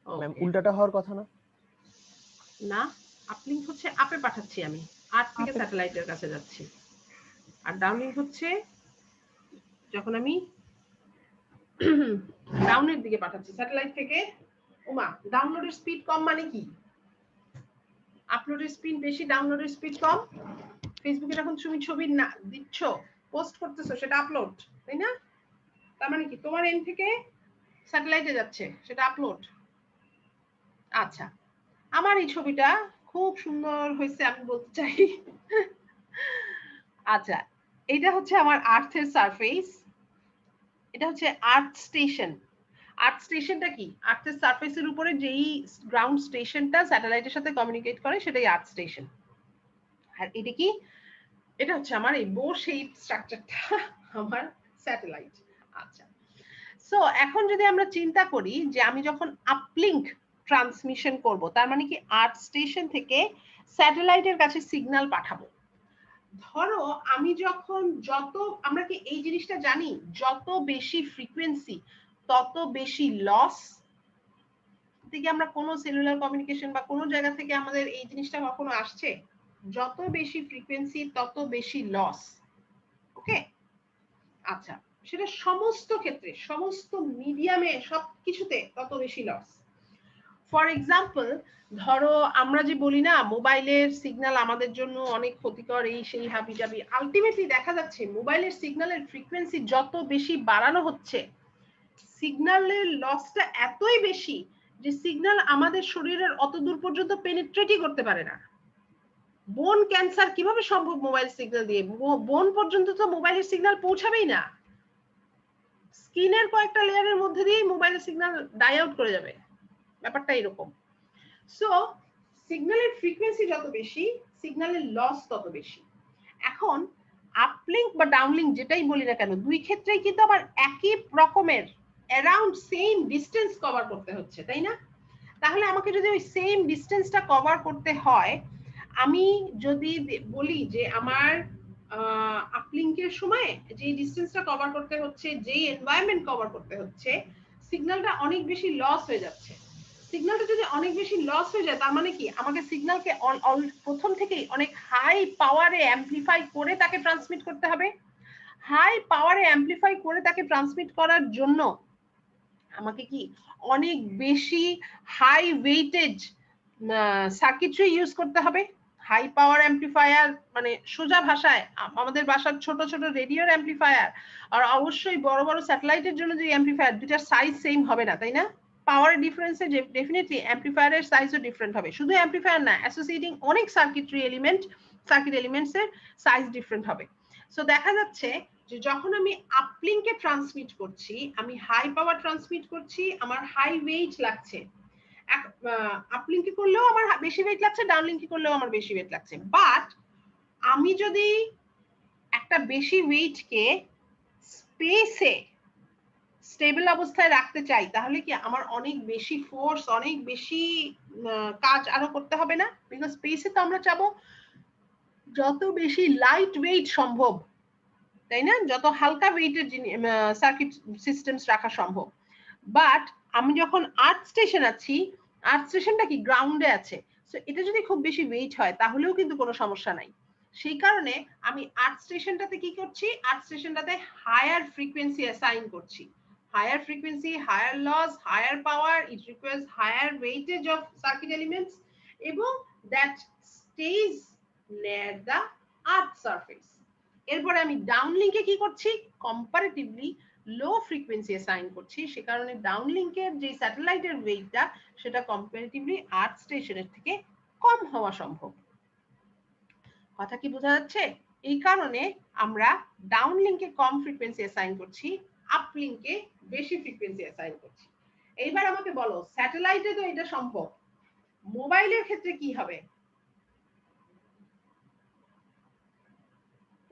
ম্যাম উল্টাটা হওয়ার কথা না? না, আপলিংক হচ্ছে আপে পাঠাচ্ছি আমি, আর্থ থেকে স্যাটেলাইটের কাছে যাচ্ছি। আর ডাউনলিংক হচ্ছে যখন আমি ডাউনের দিকে পাঠাচ্ছি স্যাটেলাইট থেকে। ওমা, ডাউনলোডের স্পিড কম মানে কি? আপলোডের স্পিড বেশি, ডাউনলোডের স্পিড কম। ফেসবুকে যখন তুমি ছবি না দিচ্ছ, পোস্ট করতেছো, সেটা আপলোড, তাই না? তার মানে কি তোমার এন্ড থেকে স্যাটেলাইটে যাচ্ছে, সেটা আপলোড। আচ্ছা, আমার এই ছবিটা খুব সুন্দর হয়েছে আমি বলতে চাই। আচ্ছা, এটা হচ্ছে আমার আর্থের সারফেস, এটা হচ্ছে আর্থ স্টেশন। আর্থ স্টেশনটা কি? আর্থের সারফেসের উপরে যেই গ্রাউন্ড স্টেশনটা স্যাটেলাইটের সাথে কমিউনিকেট করে সেটাই আর্থ স্টেশন। আর এটা কি? এটা হচ্ছে আমার এই বো শেপ স্ট্রাকচারটা, আমার স্যাটেলাইট। আচ্ছা, সো এখন যদি আমরা চিন্তা করি যে আমি যখন আপলিংক ট্রান্সমিশন করব, তার মানে কি আর্থ স্টেশন থেকে স্যাটেলাইটের কাছে সিগন্যাল পাঠাবো। ধরো আমি যখন আমরা কি এই জিনিসটা জানি, যত বেশি ফ্রিকোয়েন্সি তত বেশি লস? থেকে আমরা কোনো সেলুলার কমিউনিকেশন বা কোনো জায়গা থেকে আমাদের এই জিনিসটা কখনো আসছে? যত বেশি ফ্রিকোয়েন্সি তত বেশি লস। ওকে, আচ্ছা, সেটা সমস্ত ক্ষেত্রে, সমস্ত মিডিয়ামে, সবকিছুতে তত বেশি লস। ফর এক্সাম্পল, ধরো আমরা যে বলি না মোবাইলের সিগন্যাল আমাদের জন্য অনেক ক্ষতিকর, এই সেই হাবি জাবি, আলটিমেটলি দেখা যাচ্ছে মোবাইলের সিগন্যালের ফ্রিকোয়েন্সি যত বেশি বাড়ানো হচ্ছে, সিগন্যালের লসটা এতই বেশি যে সিগন্যাল আমাদের শরীরের অত দূর পর্যন্ত পেনিট্রেটই করতে পারে না। বোন ক্যান্সার কিভাবে সম্ভব মোবাইল সিগন্যাল দিয়ে? বোন পর্যন্ত তো মোবাইলের সিগন্যাল পৌঁছাবেই না, স্কিনের কয়েকটা লেয়ারের মধ্যে দিয়ে মোবাইলের সিগন্যাল ডাই আউট করে যাবে। ব্যাপারটা এরকম। সো সিগন্যালের ফ্রিকোয়েন্সি যত বেশি, সিগন্যালের লস তত বেশি। এখন আপলিঙ্ক বা ডাউনলিঙ্ক যেটাই বলি না কেন, দুই ক্ষেত্রেই কিন্তু আবার একই রকমের অ্যারাউন্ড সেম ডিস্টেন্স কভার করতে হচ্ছে, তাই না? তাহলে আমাকে যদি ওই সেম ডিস্টেন্সটা কভার করতে হয়, আমি যদি বলি যে আমার আপলিঙ্কের সময় যে ডিস্টেন্সটা কভার করতে হচ্ছে, যেই এনভায়রনমেন্ট কভার করতে হচ্ছে, সিগন্যালটা অনেক বেশি লস হয়ে যাচ্ছে। সিগন্যালটা যদি অনেক বেশি লস হয়ে যায়, তার মানে কি আমাকে সিগন্যালকে প্রথম থেকেই অনেক হাই পাওয়ারে অ্যাম্পলিফাই করে তাকে ট্রান্সমিট করতে হবে। হাই পাওয়ারে অ্যাম্পলিফাই করে তাকে ট্রান্সমিট করার জন্য আমাকে কি অনেক বেশি হাই ওয়েটেজ সার্কিটরি ইউজ করতে হবে। হাই পাওয়ার অ্যাম্পলিফায়ার মানে সোজা ভাষায় আমাদের বাসার ছোট ছোট রেডিওর অ্যাম্পলিফায়ার আর অবশ্যই বড় বড় স্যাটেলাইটের জন্য যে অ্যাম্পলিফায়ার, দুটার সাইজ সেম হবে না, তাই না? পাওয়ার ডিফারেন্সে ডেফিনেটলি অ্যাম্পলিফায়ারের সাইজও ডিফারেন্ট হবে। শুধু অ্যাম্পলিফায়ার না, অ্যাসোসিয়েটিং অনেক সার্কিট এলিমেন্টসের সাইজ ডিফারেন্ট হবে। সো দেখা যাচ্ছে যে যখন আমি আপলিঙ্কে ট্রান্সমিট করছি, আমি হাই পাওয়ার ট্রান্সমিট করছি, আমার হাই ওয়েট লাগছে। আপলিঙ্কে করলেও আমার বেশি ওয়েট লাগছে, ডাউনলিঙ্কে করলেও আমার বেশি ওয়েট লাগছে। বাট আমি যদি একটা বেশি ওয়েটকে স্পেসে স্টেবল অবস্থায় রাখতে চাই, তাহলে কি আমার অনেক বেশি ফোর্স, অনেক বেশি কাজ আরো করতে হবে না? বিকজ স্পেসে তো আমরা চাবো যত বেশি লাইট ওয়েট সম্ভব, তাই না? যত হালকা ওয়েটের সার্কিট সিস্টেমস রাখা সম্ভব। বাট আমি যখন আর্থ স্টেশন আছি, আর্থ স্টেশনটা কি গ্রাউন্ডে আছে, সো এটা যদি খুব বেশি ওয়েট হয় তাহলেও কিন্তু কোনো সমস্যা নাই। সেই কারণে আমি আর্থ স্টেশনটাতে কি করছি, আর্থ স্টেশনটাতে হায়ার ফ্রিকোয়েন্সি অ্যাসাইন করছি। Higher frequency, higher loss, higher power, it requires higher weightage of circuit elements, এবং that stays near the earth surface. এরপরে আমি ডাউনলিঙ্কে কি করছি, কম্পারেটিভলি লো ফ্রিকোয়েন্সি অ্যাসাইন করছি। সে কারণে ডাউনলিঙ্কের যে স্যাটেলাইটের ওয়েটটা সেটা কম্পারেটিভলি আর্থ স্টেশনের থেকে কম হওয়া সম্ভব। কথা কি বোঝা যাচ্ছে? এই কারণে আমরা ডাউনলিঙ্কে কম ফ্রিকোয়েন্সি অ্যাসাইন করছি, আপলিঙ্কে বেশি ফ্রিকোয়েন্সি অ্যাসাইন করছি। এইবার আমাকে বলো, স্যাটেলাইটে তো এটা সম্ভব, মোবাইলের ক্ষেত্রে কি হবে?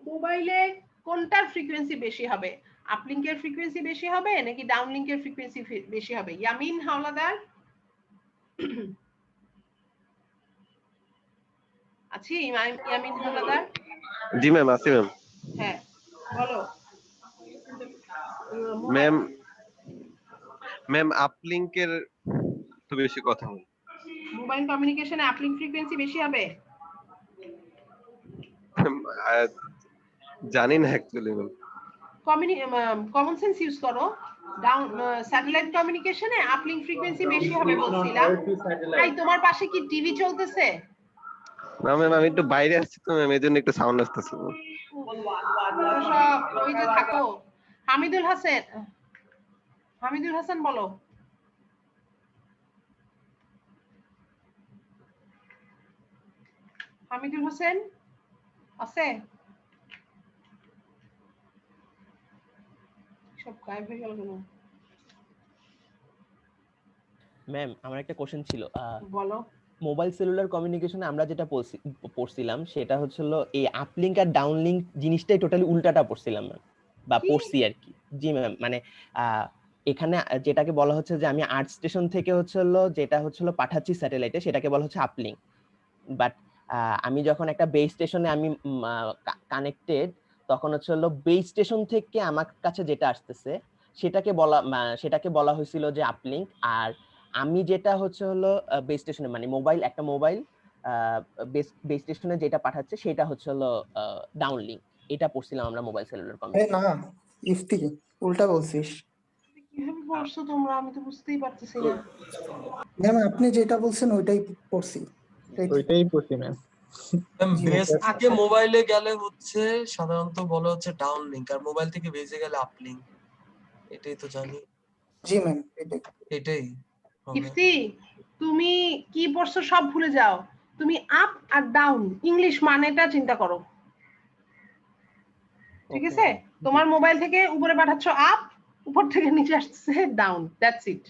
মোবাইলে কোনটার ফ্রিকোয়েন্সি বেশি হবে? আপলিঙ্কের ফ্রিকোয়েন্সি বেশি হবে নাকি ডাউনলিঙ্কের ফ্রিকোয়েন্সি বেশি হবে? ইয়ামিন হাওলাদার আছি? ইয়ামিন হাওলাদার? জি ম্যাম, আছি ম্যাম। হ্যাঁ বলো ম্যাম। আপলিঙ্কের তো বেশি কথা বলি। মোবাইল কমিউনিকেশনে আপলিঙ্ক ফ্রিকোয়েন্সি বেশি হবে? জানি না actually ma'am. Common sense use করো। স্যাটেলাইট কমিউনিকেশনে আপলিঙ্ক ফ্রিকোয়েন্সি বেশি হবে বলছিলাম। তাই তোমার পাশে কি টিভি চলতেছে? না ম্যাম, আমি একটু বাইরে আসছি তো ম্যাম, এজন্য একটু সাউন্ড আসতেছে। ওই যে থাকো। হামিদুল হাসান বলো। হামিদুল হোসেন আছে? সব গায়েব হয়ে গেল কেন? ম্যাম আমার একটা কোশ্চেন ছিল। বলো। মোবাইল সেলুলার কমিউনিকেশনে আমরা যেটা পড়ছিলাম সেটা হচ্ছিল এই আপলিঙ্ক আর ডাউনলিঙ্ক জিনিসটাই টোটালি উল্টাটা পড়ছিলাম ম্যাম, বা পড়ছি আর কি। জি ম্যাম, মানে এখানে যেটাকে বলা হচ্ছে যে আমি আর্থ স্টেশন থেকে যেটা পাঠাচ্ছি স্যাটেলাইটে, সেটাকে বলা হচ্ছে আপলিঙ্ক। বাট আমি যখন একটা বেস স্টেশনে আমি কানেক্টেড, তখন বেস স্টেশন থেকে আমার কাছে যেটা আসতেছে সেটাকে বলা হয়েছিল যে আপলিঙ্ক। আর আমি যেটা বেস স্টেশনে, মানে একটা মোবাইল বেস স্টেশনে যেটা পাঠাচ্ছে সেটা ডাউনলিঙ্ক। এটা পড়ছিলাম আমরা মোবাইল সেলুলার কমিউনিকেশন। না ইফতি উল্টা বলছিস। কিভাবে পড়ছো তোমরা? আমি তো বুঝতেই পারতেছি না। ম্যাম আপনি যেটা বলছেন ওইটাই পড়ছি। ম্যাম। বেস থেকে মোবাইলে গেলে সাধারণত বলা হচ্ছে ডাউনলিঙ্ক, আর মোবাইল থেকে বেসে গেলে আপলিঙ্ক। এটাই তো জানি। জি ম্যাম, এটাই। এটাই হবে। ইফতি তুমি কি পড়ছো সব ভুলে যাও, তুমি আপ আর ডাউন ইংলিশ মানেটা চিন্তা করো, ঠিক আছে? তোমার মোবাইল থেকে উপরে পাঠাচ্ছ আপ, উপর থেকে নিচে আসছে ডাউন, দ্যাটস ইট।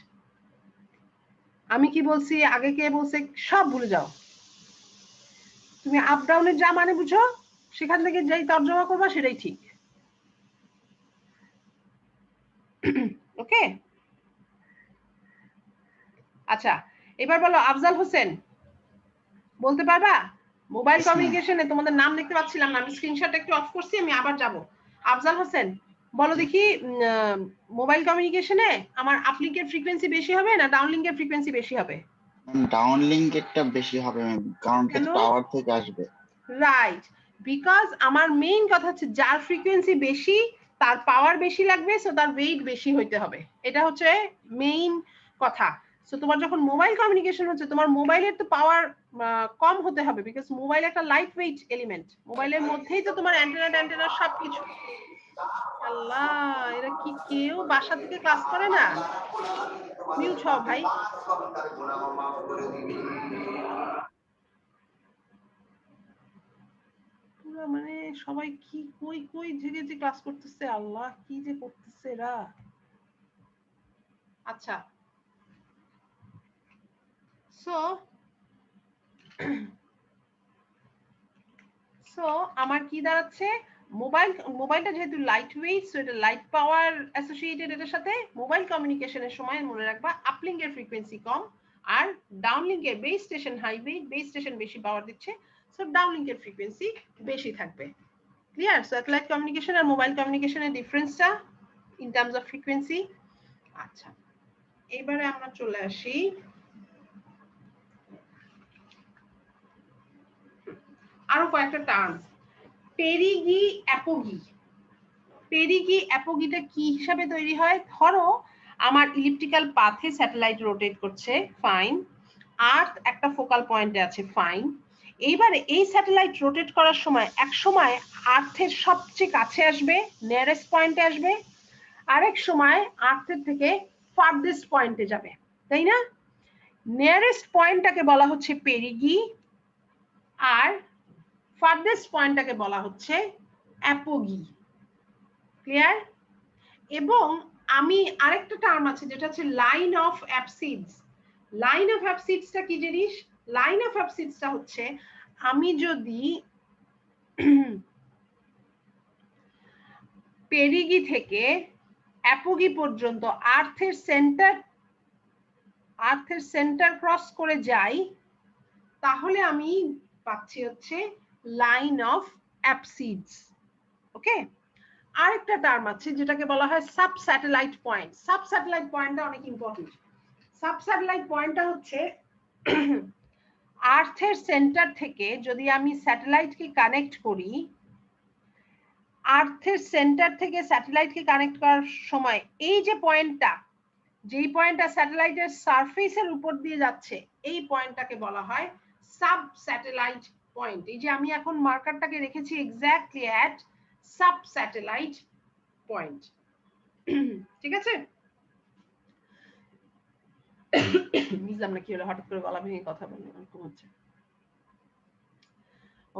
আমি কি বলছি, আগে কে বলছে, সব ভুলে যাও। তুমি আপ ডাউনের যা মানে বুঝো, সেখান থেকে যেই তর্জমা করবা সেটাই ঠিক। ওকে, আচ্ছা এবার বলো আফজাল হোসেন, বলতে পারবা? মোবাইল কমিউনিকেশনে তোমাদের নাম দেখতে পাচ্ছিলাম না, আমি স্ক্রিনশট একটু অফ করছি, আমি আবার যাব। আফজাল হোসেন বলো দেখি, মোবাইল কমিউনিকেশনে আমার আপলিংকের ফ্রিকোয়েন্সি বেশি হবে না ডাউনলিংকের ফ্রিকোয়েন্সি বেশি হবে? ডাউনলিংকেরটা বেশি হবে ম্যাম, কারণ কেন? টাওয়ার থেকে আসবে। রাইট, বিকজ আমার মেইন কথা হচ্ছে যার ফ্রিকোয়েন্সি বেশি তার পাওয়ার বেশি লাগবে, সো তার ওয়েট বেশি হইতে হবে, এটা হচ্ছে মেইন কথা। সো তোমার যখন মোবাইল কমিউনিকেশন হচ্ছে, তোমার মোবাইলের তো পাওয়ার কম হতে হবে, বিকজ মোবাইল একটা লাইট ওয়েট এলিমেন্ট, মোবাইলের মধ্যেই তো তোমার অ্যান্টেনা সবকিছু। আল্লাহ, এরা কি কেউ বাসা থেকে ক্লাস করে না? মিউট হও ভাই। পুরো মানে সবাই কি কই কই থেকে যে ক্লাস করতেছে, আল্লাহ কি যে করতেছে এরা। আচ্ছা, সো আমার কি দাঁড়াচ্ছে, মোবাইলটা যেহেতু লাইট ওয়েট, সো এটা লাইট পাওয়ার অ্যাসোসিয়েটেড এটার সাথে। মোবাইল কমিউনিকেশনের সময় মনে রাখবা আপলিংক এর ফ্রিকোয়েন্সি কম, আর ডাউনলিংক এর base station high wait, base station বেশি পাওয়ার দিচ্ছে, সো ডাউনলিংক এর ফ্রিকোয়েন্সি বেশি থাকবে। ক্লিয়ার? স্যাটেলাইট কমিউনিকেশন আর মোবাইল কমিউনিকেশনের ডিফারেন্সটা ইন টার্মস অফ ফ্রিকোয়েন্সি। আচ্ছা, এবারে আমরা চলে আসি আরো কয়েকটা টার্ম। পেরিগি অ্যাপোগি। পেরিগি অ্যাপোগিটা কি হিসাবে তৈরি হয়? ধরো আমার ইলিপ্টিক্যাল পাথে স্যাটেলাইট রোটেট করছে, ফাইন, আর্থ একটা ফোকাল পয়েন্টে আছে, ফাইন। এইবারে এই স্যাটেলাইট রোটেট করার সময় এক সময় আর্থের সবচেয়ে কাছে আসবে, নিয়ারেস্ট পয়েন্টে আসবে, আরেক সময় আর্থের থেকে ফারদেস্ট পয়েন্টে যাবে, তাই না? নিয়ারেস্ট পয়েন্টটাকে বলা হচ্ছে পেরিগি, আর ফারদেস্ট পয়েন্টটাকে বলা হচ্ছে অ্যাপোগি। ক্লিয়ার? এবং আমি আরেকটা টার্ম আছে যেটা হচ্ছে লাইন অফ অ্যাবসিডস। লাইন অফ অ্যাবসিডসটা কি জিনিস? লাইন অফ অ্যাবসিডসটা হচ্ছে আমি যদি পেরিগি থেকে অ্যাপোগি পর্যন্ত আর্থের সেন্টার ক্রস করে যাই, তাহলে আমি পাচ্ছি হচ্ছে লাইন অফ অ্যাবসিডস। ওকে, আরেকটা টার্ম আছে যেটাকে বলা হয় sub satellite point. Sub satellite পয়েন্টটা অনেক ইম্পর্টেন্ট। সাব স্যাটেলাইট পয়েন্টটা হচ্ছে আর্থের সেন্টার থেকে যদি আমি স্যাটেলাইটকে কানেক্ট করি, আর্থের সেন্টার থেকে স্যাটেলাইটকে কানেক্ট করার সময় এই যে পয়েন্টটা, যেই পয়েন্টটা স্যাটেলাইটের সারফেসের উপর দিয়ে যাচ্ছে, এই পয়েন্টটাকে বলা হয় সাব স্যাটেলাইট পয়েন্ট। এই যে আমি এখন মার্কারটাকে রেখেছি exactly at sub satellite point. ঠিক আছে? বুঝলাম না কি হলো, হঠাৎ করে গলা ভেঙে কথা বললাম, এরকম হচ্ছে।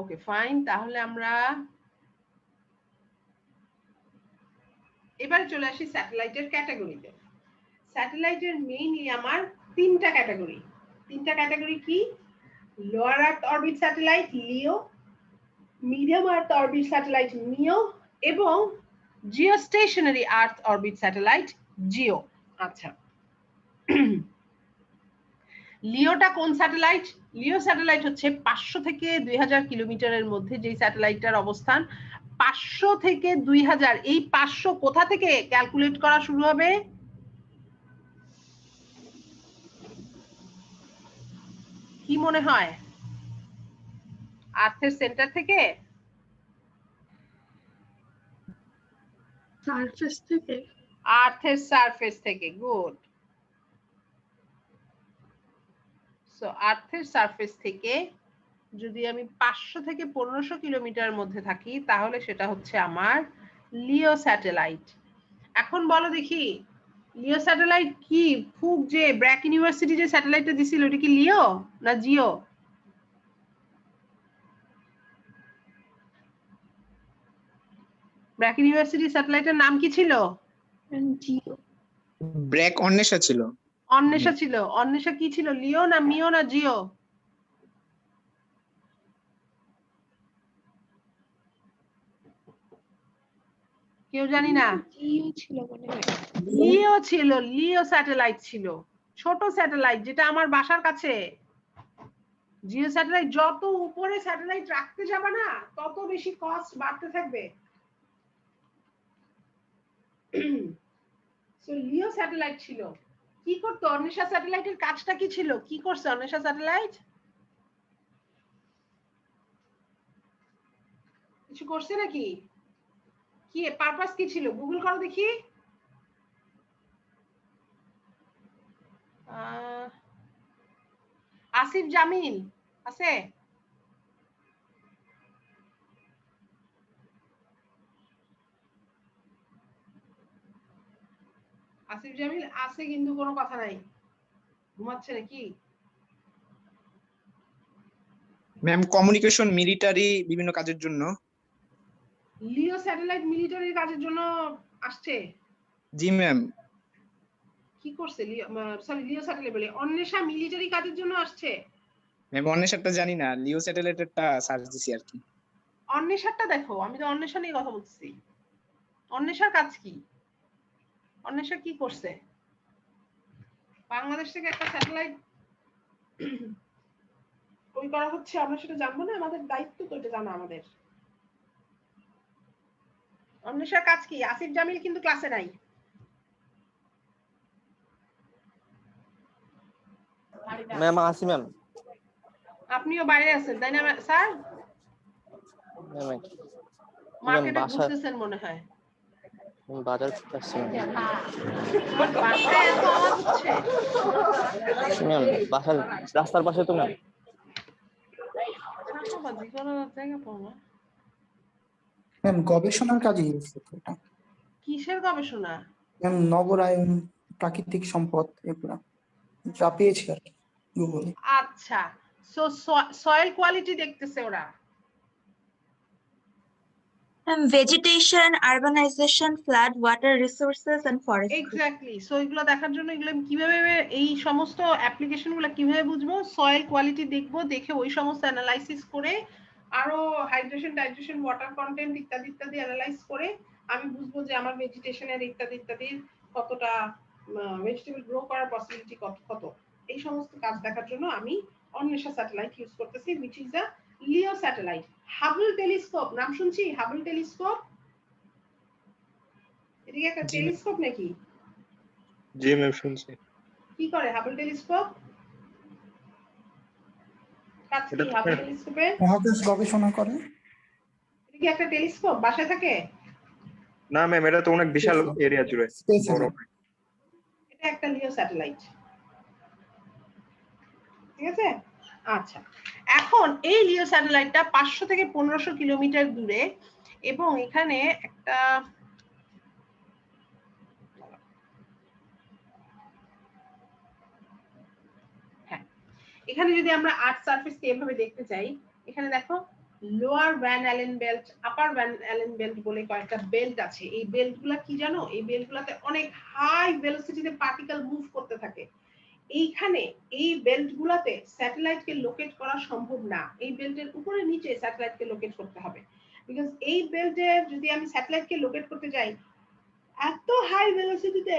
ওকে ফাইন, তাহলে আমরা এবারে চলে আসি স্যাটেলাইটের ক্যাটাগরিতে। স্যাটেলাইটের মেইনলি আমার তিনটা ক্যাটাগরি। তিনটা ক্যাটাগরি কি? লোয়ার আর্থ অরবিট স্যাটেলাইট লিও, মিডিয়াম আর্থ অরবিট স্যাটেলাইট মিও, এবং জিওস্টেশনারি আর্থ অরবিট স্যাটেলাইট জিও। আচ্ছা, লিওটা কোন স্যাটেলাইট? লিও স্যাটেলাইট হচ্ছে 500 থেকে 2000 কিলোমিটারের মধ্যে যে স্যাটেলাইটটার অবস্থান। 500 থেকে 2000, এই 500 কোথা থেকে ক্যালকুলেট করা শুরু হবে? কি মনে হয়? আর্থের সেন্টার থেকে? সারফেস থেকে। আর্থের সারফেস থেকে, গুড। সো আর্থের সারফেস থেকে যদি আমি 500 থেকে 1500 কিলোমিটার মধ্যে থাকি, তাহলে সেটা হচ্ছে আমার লিও স্যাটেলাইট। এখন বলো দেখি লিও স্যাটেলাইট কি খুব যে ব্র্যাক ইউনিভার্সিটি যে স্যাটেলাইটটা দিছিল ওটা কি লিও না জিও? ব্র্যাক ইউনিভার্সিটি স্যাটেলাইটের নাম কি ছিল? জিও। ব্র্যাক অন্বেষা ছিল। অন্বেষা ছিল। অন্বেষা কি ছিল, লিও না মিও না জিও? কেউ জানি না। জিও ছিল মনে হয়। লিও ছিল, লিও স্যাটেলাইট ছিল, ছোট স্যাটেলাইট যেটা আমার বাসার কাছে। জিও স্যাটেলাইট যত উপরে স্যাটেলাইট রাখতে যাবে না তত বেশি কস্ট বাড়তে থাকবে। সো লিও স্যাটেলাইট ছিল। কি করতো অন্বেষা স্যাটেলাইটের কাজটা কি ছিল, কি করছে অন্বেষা স্যাটেলাইট? কিছু করছে নাকি? কি পারপাস কি ছিল গুগল করো দেখি। আসিফ জামিল আছে? আসিফ জামিল আছে কিন্তু কোনো কথা নাই, ঘুমাচ্ছে নাকি? ম্যাম কমিউনিকেশন মিলিটারি বিভিন্ন কাজের জন্য। লিও স্যাটেলাইট মিলিটারি কাজের জন্য আসছে? জি ম্যাম। কি করছে লিও, সরি লিও স্যাটেলাইট বলে অন্বেষা মিলিটারি কাজের জন্য আসছে? ম্যাম অন্বেষাটা জানি না, লিও স্যাটেলাইটেরটা সার্চ দিছি আর কি। অন্বেষারটা দেখো, আমি তো অন্বেষা নিয়ে কথা বলছি। অন্বেষার কাজ কি, অন্বেষা কি করছে? বাংলাদেশ থেকে একটা স্যাটেলাইট ওই করা হচ্ছে, আমরা সেটা জানবো না? আমাদের দায়িত্ব তো এটা জানা আমাদের। অন্বেষার কাজ কি? আসিফ জামিল কিন্তু ক্লাসে নাই। ম্যাম আসি ম্যাম। আপনিও বাইরে আছেন তাই না স্যার? মার্কেটে ঘুরতেছেন মনে হয়। বাজার করতে আসছি বাসায় এত আওয়াজ হচ্ছে। ম্যাম, বাসার রাস্তার পাশে তো ম্যাম। ছাপাবাজি করার জায়গা পাও না। ম্যাম গবেষণার কাজে ইউজ হতো এটা। কিসের গবেষণা? ম্যাম নগরায়ন, প্রাকৃতিক সম্পদ এগুলা যা পেয়েছি আর কি গুগলে। আচ্ছা, সো সয়েল কোয়ালিটি দেখতেছে ওরা। vegetation, urbanization, flood, water resources and forest. Exactly. So এগুলো দেখার জন্য এগুলো কিভাবে এই সমস্ত অ্যাপ্লিকেশন গুলো কিভাবে বুঝবো? সয়েল কোয়ালিটি দেখবো, দেখে ওই সমস্ত অ্যানালাইসিস করে আরো হাইড্রেশন, ডাইড্রেশন, ওয়াটার কন্টেন্ট ইত্যাদি ইত্যাদি অ্যানালাইজ করে আমি বুঝবো যে আমার ভেজিটেশনের ইত্যাদি ইত্যাদির কতটা ভেজিটেবল গ্রো করার পসিবিলিটি কত। এই সমস্ত কাজ দেখার জন্য আমি অন্বেষা স্যাটেলাইট ইউজ করতেছি, which is a Leo satellite. Hubble telescope নাম শুনছি, হাবল টেলিস্কোপ। এটা কি একটা টেলিস্কোপ নাকি? জি ম্যাম শুনছি। কি করে হাবল টেলিস্কোপ? কাজ কি হাবল টেলিস্কোপে? মহাকাশ গবেষণা করে। এটা কি একটা টেলিস্কোপ বাসায় থাকে? না ম্যাম, এটা তো অনেক বিশাল এরিয়া জুড়ে। এটা একটা লিও স্যাটেলাইট, ঠিক আছে? আচ্ছা, এখন এই লিও স্যাটেলাইটটা 500 থেকে 1500 কিলোমিটার দূরে, এবং এখানে একটা এখানে যদি আমরা আর্থ সারফেসকে এভাবে দেখতে চাই, এখানে দেখো লোয়ার ভ্যান অ্যালেন বেল্ট, আপার ভ্যান অ্যালেন বেল্ট বলে কয়েকটা বেল্ট আছে। এই বেল্টগুলো কি জানো? এই বেল্টগুলোতে অনেক হাই ভেলোসিটিতে পার্টিকেল মুভ করতে থাকে। এইখানে এই বেল্টগুলোতে স্যাটেলাইটকে লোকেট করা সম্ভব না। এই বেল্টের উপরে নিচে স্যাটেলাইটকে লোকেট করতে হবে, বিকজ এই বেল্টে যদি আমি স্যাটেলাইটকে লোকেট করতে যাই, এত হাই ভেলোসিটিতে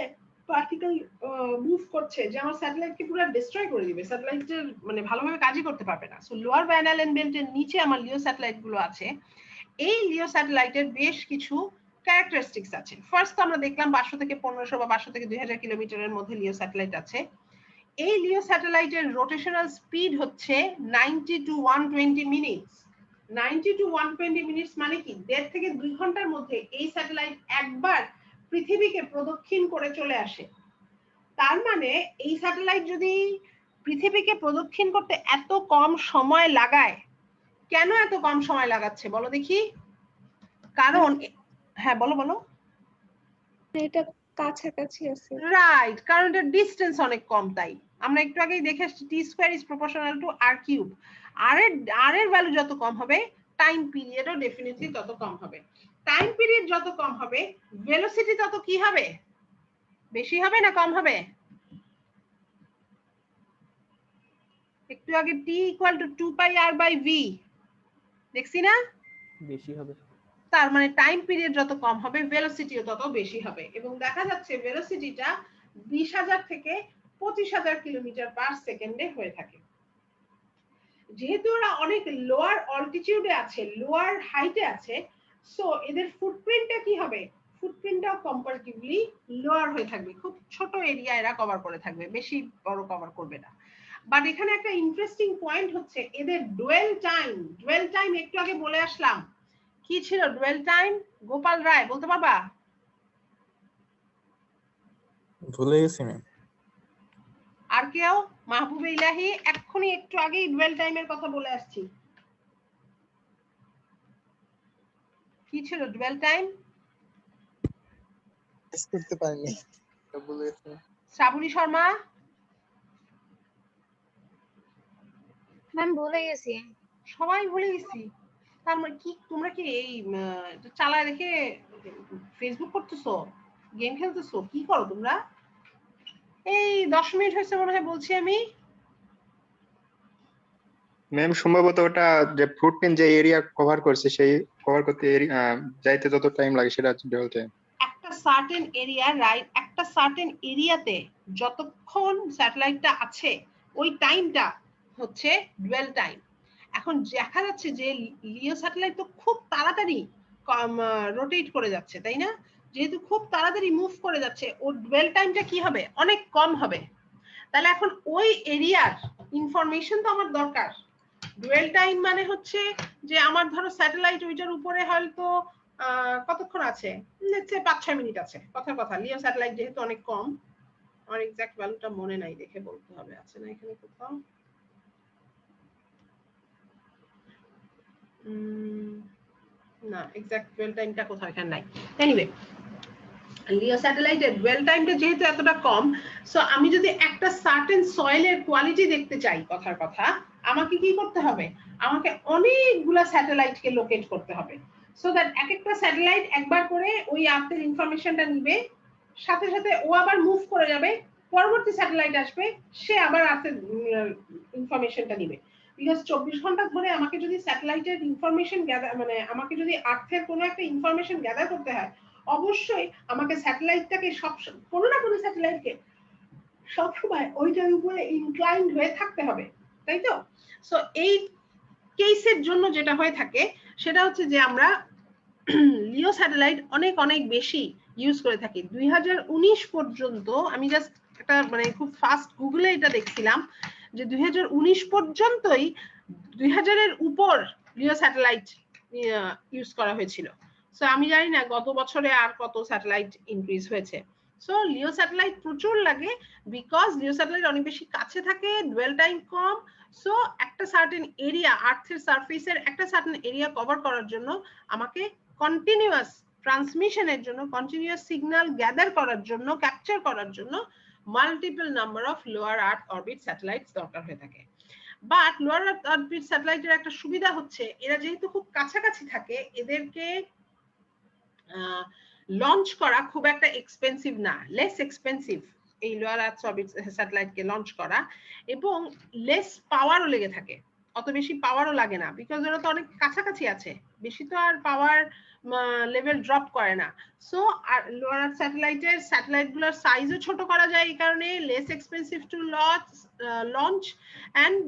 পার্টিকেল মুভ করছে যে আমার স্যাটেলাইটকে পুরো ডিস্ট্রয় করে দিবে, স্যাটেলাইটের মানে ভালোভাবে কাজই করতে পারবে না। সো লোয়ার ভ্যান অ্যালেন বেল্টের নিচে আমার লিও স্যাটেলাইট গুলো আছে। এই লিও স্যাটেলাইটের বেশ কিছু ক্যারেক্টারিস্টিক্স আছে। ফার্স্ট আমরা দেখলাম 500 থেকে 1500 বা 500 থেকে 2000 কিলোমিটারের মধ্যে লিও স্যাটেলাইট আছে। এই লিও স্যাটেলাইটের রোটেশনাল স্পিড হচ্ছে 90 to 120 মিনিটস। 90 to 120 মিনিটস মানে কি 1.5 থেকে 2 ঘন্টার মধ্যে এই স্যাটেলাইট একবার পৃথিবীকে প্রদক্ষিণ করে চলে আসে। তার মানে এই স্যাটেলাইট যদি পৃথিবীকে প্রদক্ষিণ করতে এত কম সময় লাগায়, কেন এত কম সময় লাগাচ্ছে বলো দেখি? কারণ হ্যাঁ বলো বলো। এটা কাছাকাছি আছে। রাইট, কারণ এর ডিসটেন্স অনেক কম, তাই আমরা একটু আগেই দেখে আসছি T square is proportional to R cube. আর এর ভ্যালু যত কম হবে টাইম পিরিয়ডও ডেফিনেটলি তত কম হবে। টাইম পিরিয়ড যত কম হবে ভেলোসিটি তত কি হবে, বেশি হবে না কম হবে? একটু আগে t equal to 2 pi r by v দেখছি না? বেশি হবে। তার মানে টাইম পিরিয়ড যত কম হবে ভেলোসিটিও তত বেশি হবে, এবং দেখা যাচ্ছে ভেলোসিটিটা 20,000 থেকে 25,000 কিলোমিটার পার সেকেন্ডে হয়ে থাকে। যেহেতু ওরা অনেক লোয়ার অল্টিটিউডে আছে, লোয়ার হাইটে আছে, সো এদের ফুটপ্রিন্টটা কি হবে, ফুটপ্রিন্টটাও কম্পারেটিভলি লোয়ার হয়ে থাকবে, খুব ছোট এরিয়া এরা কভার করে থাকবে, বেশি বড় কভার করবে না। বাট এখানে একটা ইন্টারেস্টিং পয়েন্ট হচ্ছে এদের ডুয়েল টাইম একটু আগে বলে আসলাম কি ছিল ডুয়েল টাইম, গোপাল রায় বলতে পারবা? ভুলে গেছি ম্যাম। আর কেউ? মাহবুবে ইলাহি এক্ষুনি একটু আগেই ডুয়েল টাইমের কথা বলে আসছি, কি ছিল ডুয়েল টাইম? করতে পারিনি, ভুলে গেছি। শ্রাবণী শর্মা? ম্যাম ভুলে গেছি। সবাই ভুলে গেছি? তার মানে কি তোমরা কি এই চালায় রেখে ফেসবুক করতেছো, গেম খেলতেছো, কি করো তোমরা? এই 10 মিনিট হয়েছে মনে হয় বলছি আমি। ম্যাম সম্ভবত ওটা যে ফুটপ্রিন্ট যে এরিয়া কভার করছে সেই কভার করতে যাইতে যত টাইম লাগে সেটা হচ্ছে ডুয়াল টাইম। একটা সার্টেন এরিয়া, রাইট, একটা সার্টেন এরিয়াতে যতক্ষণ স্যাটেলাইটটা আছে ওই টাইমটা হচ্ছে ডুয়েল টাইম। এখন দেখা যাচ্ছে যে লিও স্যাটেলাইট তো খুব তাড়াতাড়ি রোটেট করে যাচ্ছে, তাই না? যেহেতু খুব তাড়াতাড়ি মুভ করে যাচ্ছে ওর ডুয়েল টাইমটা কি হবে, অনেক কম হবে। তাহলে এখন ওই এরিয়ার ইনফরমেশন তো আমার দরকার। ডুয়েল টাইম মানে হচ্ছে যে আমার ধরো স্যাটেলাইট ওইটার উপরে হয়তো কতক্ষণ আছে, লেটস সে 5-6 মিনিট আছে, কথার কথা। লিও স্যাটেলাইট যেহেতু অনেক কম, আমার এক্সাক্ট ভ্যালুটা মনে নাই, দেখে বলতে হবে, আছে না এখানে কোথাও? না, এক্সাক্ট ডুয়েল টাইমটা কোথাও এখানে নাই। এনিওয়ে, লিও স্যাটেলাইটের ডুয়েল টাইমটা যেহেতু এতটা কম, সো আমি যদি একটা সার্টেন সয়েলের কোয়ালিটি দেখতে চাই, কথার কথা, আমাকে কি করতে হবে, আমাকে অনেকগুলা স্যাটেলাইটকে লোকেট করতে হবে, সো দ্যাট এক একটা স্যাটেলাইট একবার করে ওই আর্থের ইনফরমেশনটা নিবে, সাথে সাথে ও আবার মুভ করে যাবে, পরবর্তী স্যাটেলাইট আসবে, সে আবার আর্থের ইনফরমেশনটা নিবে। বিকজ 24 ঘন্টা ধরে আমাকে যদি স্যাটেলাইটের ইনফরমেশন গ্যাদার, মানে আমাকে যদি আর্থের কোনো একটা ইনফরমেশন গ্যাদার করতে হয়, অবশ্যই আমাকে স্যাটেলাইটটাকে সব কোনো না কোনো স্যাটেলাইটকে সবসময় ওইটার উপরে ইনক্লাইন্ড হয়ে থাকতে হবে, তাই তো? সো এই কেসের জন্য যেটা হয়ে থাকে সেটা হচ্ছে যে আমরা লিও স্যাটেলাইট অনেক অনেক বেশি ইউজ করে থাকি। 2019 পর্যন্ত, আমি জাস্ট একটা মানে খুব ফাস্ট গুগলে এটা দেখছিলাম যে 2019 পর্যন্তই 2000 এর উপর লিও স্যাটেলাইট ইউজ করা হয়েছিল। সো আমি জানি না গত বছরে আর কত স্যাটেলাইট ইনক্রিজ হয়েছে। সো লিও স্যাটেলাইট প্রচুর লাগে, বিকজ লিও স্যাটেলাইট অনেক বেশি কাছে থাকে, ডুয়েল টাইম কম। সো একটা সার্টেন এরিয়া, আর্থের সারফেসের একটা সার্টেন এরিয়া কভার করার জন্য আমাকে কন্টিনিউয়াস ট্রান্সমিশনের জন্য, কন্টিনিউয়াস সিগন্যাল গ্যাদার করার জন্য, ক্যাপচার করার জন্য multiple number of lower earth orbit satellites দরকার হয়ে থাকে। বাট লোয়ার আর্থ অরবিট স্যাটেলাইটের একটা সুবিধা হচ্ছে এরা যেহেতু খুব কাছাকাছি থাকে, এদেরকে লঞ্চ করা খুব একটা এক্সপেন্সিভ না, লেস এক্সপেন্সিভ এই লোয়ার আর্থ অরবিট স্যাটেলাইটকে লঞ্চ করা, এবং লেস পাওয়ারও লেগে থাকে, অত বেশি পাওয়ারও লাগে না, বিকজ ওরা তো অনেক কাছাকাছি আছে, বেশি তো আর পাওয়ার লেভেল ড্রপ করে না। সো আর লোয়ার আর্থ স্যাটেলাইটগুলোর সাইজও ছোট করা যায়, এই কারণে less expensive to launch and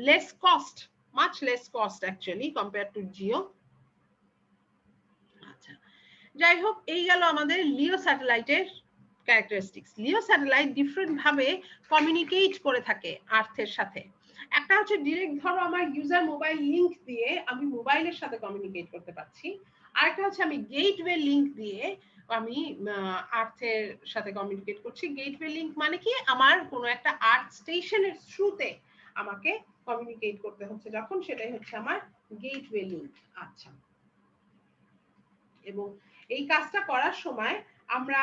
less cost, much less cost actually compare to GEO. আচ্ছা, যাই হোক, এই গেল আমাদের লিও স্যাটেলাইটের ক্যারেক্টারিস্টিক্স। লিও স্যাটেলাইট ডিফারেন্ট ভাবে কমিউনিকেট করে থাকে আর্থের সাথে। একটা হচ্ছে ডিরেক্ট, ধরো আমার ইউজার মোবাইল লিংক দিয়ে আমি মোবাইলের সাথে কমিউনিকেট করতে পারছি, আরেকটা হচ্ছে আমি গেটওয়ে লিংক দিয়ে আমি আর্থের সাথে কমিউনিকেট করছি। গেটওয়ে লিংক মানে কি, আমার কোনো একটা আর্থ স্টেশনের থ্রুতে আমাকে কমিউনিকেট করতে হচ্ছে যখন, সেটাই হচ্ছে আমার গেটওয়ে লিংক। আচ্ছা, এবং এই কাজটা করার সময় আমরা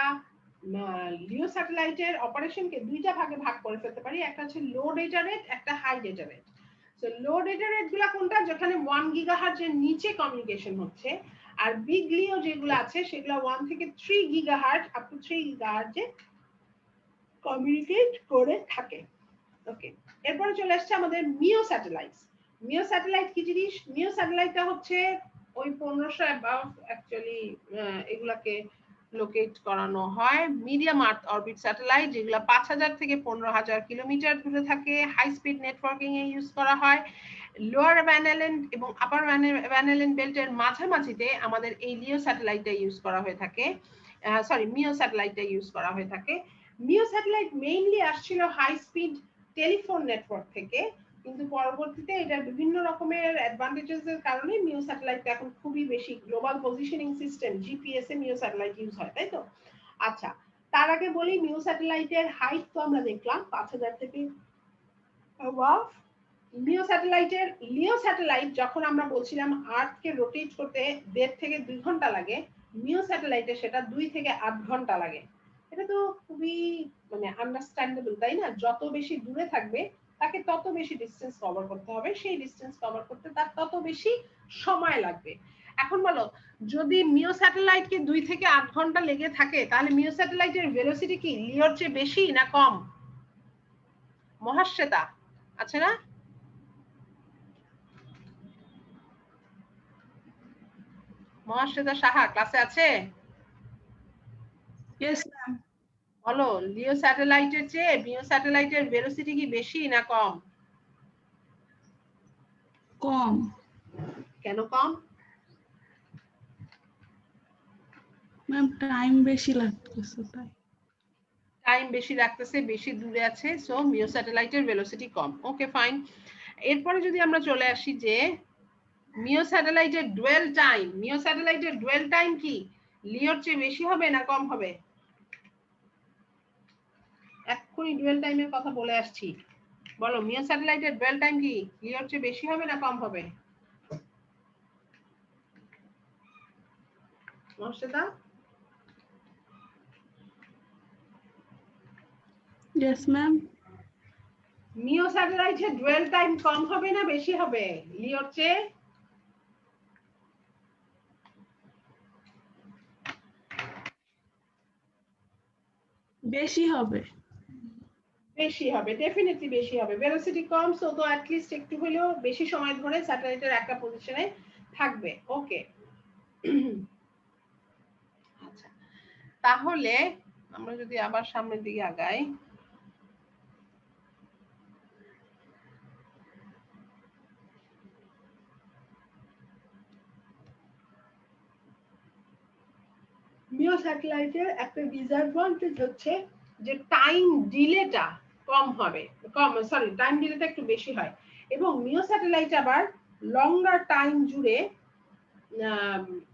লিও স্যাটেলাইটের অপারেশনকে দুইটা ভাগে ভাগ করে ফেলতে পারি, একটা হচ্ছে লো ডেটা রেট, একটা high data rate. So low data rate গুলা কোনটা, যেখানে 1 গিগাহার্টজের নিচে কমিউনিকেশন হচ্ছে, আর বিগ লিও যেগুলো আছে সেগুলো 1 থেকে 3 গিগাহার্টজ আপ টু 3 গিগাহার্টজে কমিউনিকেট করে থাকে। ওকে, এরপরে চলে আসছে আমাদের মিও স্যাটেলাইটস। মিও স্যাটেলাইট কি জিনিস? মিও স্যাটেলাইটটা হচ্ছে ওই 1500 অ্যাবাভ অ্যাকচুয়ালি এগুলাকে লোকেট করানো হয় মিডিয়াম আর্থ অরবিট স্যাটেলাইট, যেগুলো 5000 থেকে 15000 কিলোমিটার দূরে থাকে। হাই স্পিড নেটওয়ার্কিং এ ইউজ করা হয়। লোয়ার ভ্যান অ্যালেন এবং আপার ভ্যান অ্যালেন বেল্টের মাঝামাঝিতে আমাদের এই লিও স্যাটেলাইটটা ইউজ করা হয়ে থাকে, মিও স্যাটেলাইটটা ইউজ করা হয়ে থাকে। মিও স্যাটেলাইট মেইনলি আসছিল হাই স্পিড টেলিফোন নেটওয়ার্ক থেকে, কিন্তু পরবর্তীতে এটার বিভিন্ন রকমের অ্যাডভান্টেজেস এর কারণে মিও স্যাটেলাইট এখন খুবই বেশি গ্লোবাল পজিশনিং সিস্টেম জিপিএস এ মিও স্যাটেলাইট ইউজ হয়, তাই তো? আচ্ছা, তার আগে বলি মিও স্যাটেলাইটের হাইট তো আমরা দেখলাম 5000 থেকে অ্যাবাভ। মিও স্যাটেলাইটের লিও স্যাটেলাইট যখন আমরা বলছিলাম আর্থকে রোটেট করতে 1.5 থেকে 2 ঘন্টা লাগে, মিও স্যাটেলাইটে সেটা 2 থেকে 8 ঘন্টা লাগে। এটা তো খুবই মানে আন্ডারস্ট্যান্ডেবল, তাই না? যত বেশি দূরে থাকবে তাকে তত বেশি ডিসটেন্স কভার করতে হবে, সেই ডিসটেন্স কভার করতে তার তত বেশি সময় লাগবে। এখন বলো, যদি মিও স্যাটেলাইটকে 2 থেকে 8 ঘন্টা লেগে থাকে, তাহলে মিও স্যাটেলাইটের ভেলোসিটি কি লিওর চেয়ে বেশি না কম? মহাশ্বেতা আছে না? মহাশ্বেতা সাহা ক্লাসে আছে? Yes ma'am. বলো, লিও স্যাটেলাইটের চেয়ে মিও স্যাটেলাইটের ভেলোসিটি কি বেশি না কম? কম। কেন কম? ম্যাম টাইম বেশি লাগতেছে তাই। টাইম বেশি লাগতেছে, বেশি দূরে আছে, সো মিও স্যাটেলাইটের ভেলোসিটি কম। Okay fine. এরপরে যদি আমরা চলে আসি যে মিও স্যাটেলাইটের ডুয়েল টাইম, মিও স্যাটেলাইটের ডুয়েল টাইম কি লিওর চেয়ে বেশি হবে না কম হবে? এক্ষুনি ডুয়েল টাইমের কথা বলে আসছি, বলো মিও স্যাটেলাইটের ডুয়েল টাইম কি লিওর চেয়ে বেশি হবে না কম হবে? মহসেদা? Yes ma'am. মিও স্যাটেলাইটের ডুয়েল টাইম কম হবে না বেশি হবে লিওর চেয়ে? বেশি হবে। বেশি হবে, ডেফিনেটলি বেশি হবে। ভেলোসিটি কম, সো তো অ্যাট লিস্ট একটু হলেও বেশি সময় ধরে স্যাটেলাইটের একটা পজিশনে থাকবে। ওকে, আচ্ছা, তাহলে আমরা যদি আবার সামনের দিকে আগাই, মিও স্যাটেলাইটের একটা ডিসঅ্যাডভান্টেজ হচ্ছে যে টাইম ডিলেটা কম হবে, টাইম ডিলেটা একটু বেশি হয়, এবং মিও স্যাটেলাইট আবার লঙ্গার টাইম জুড়ে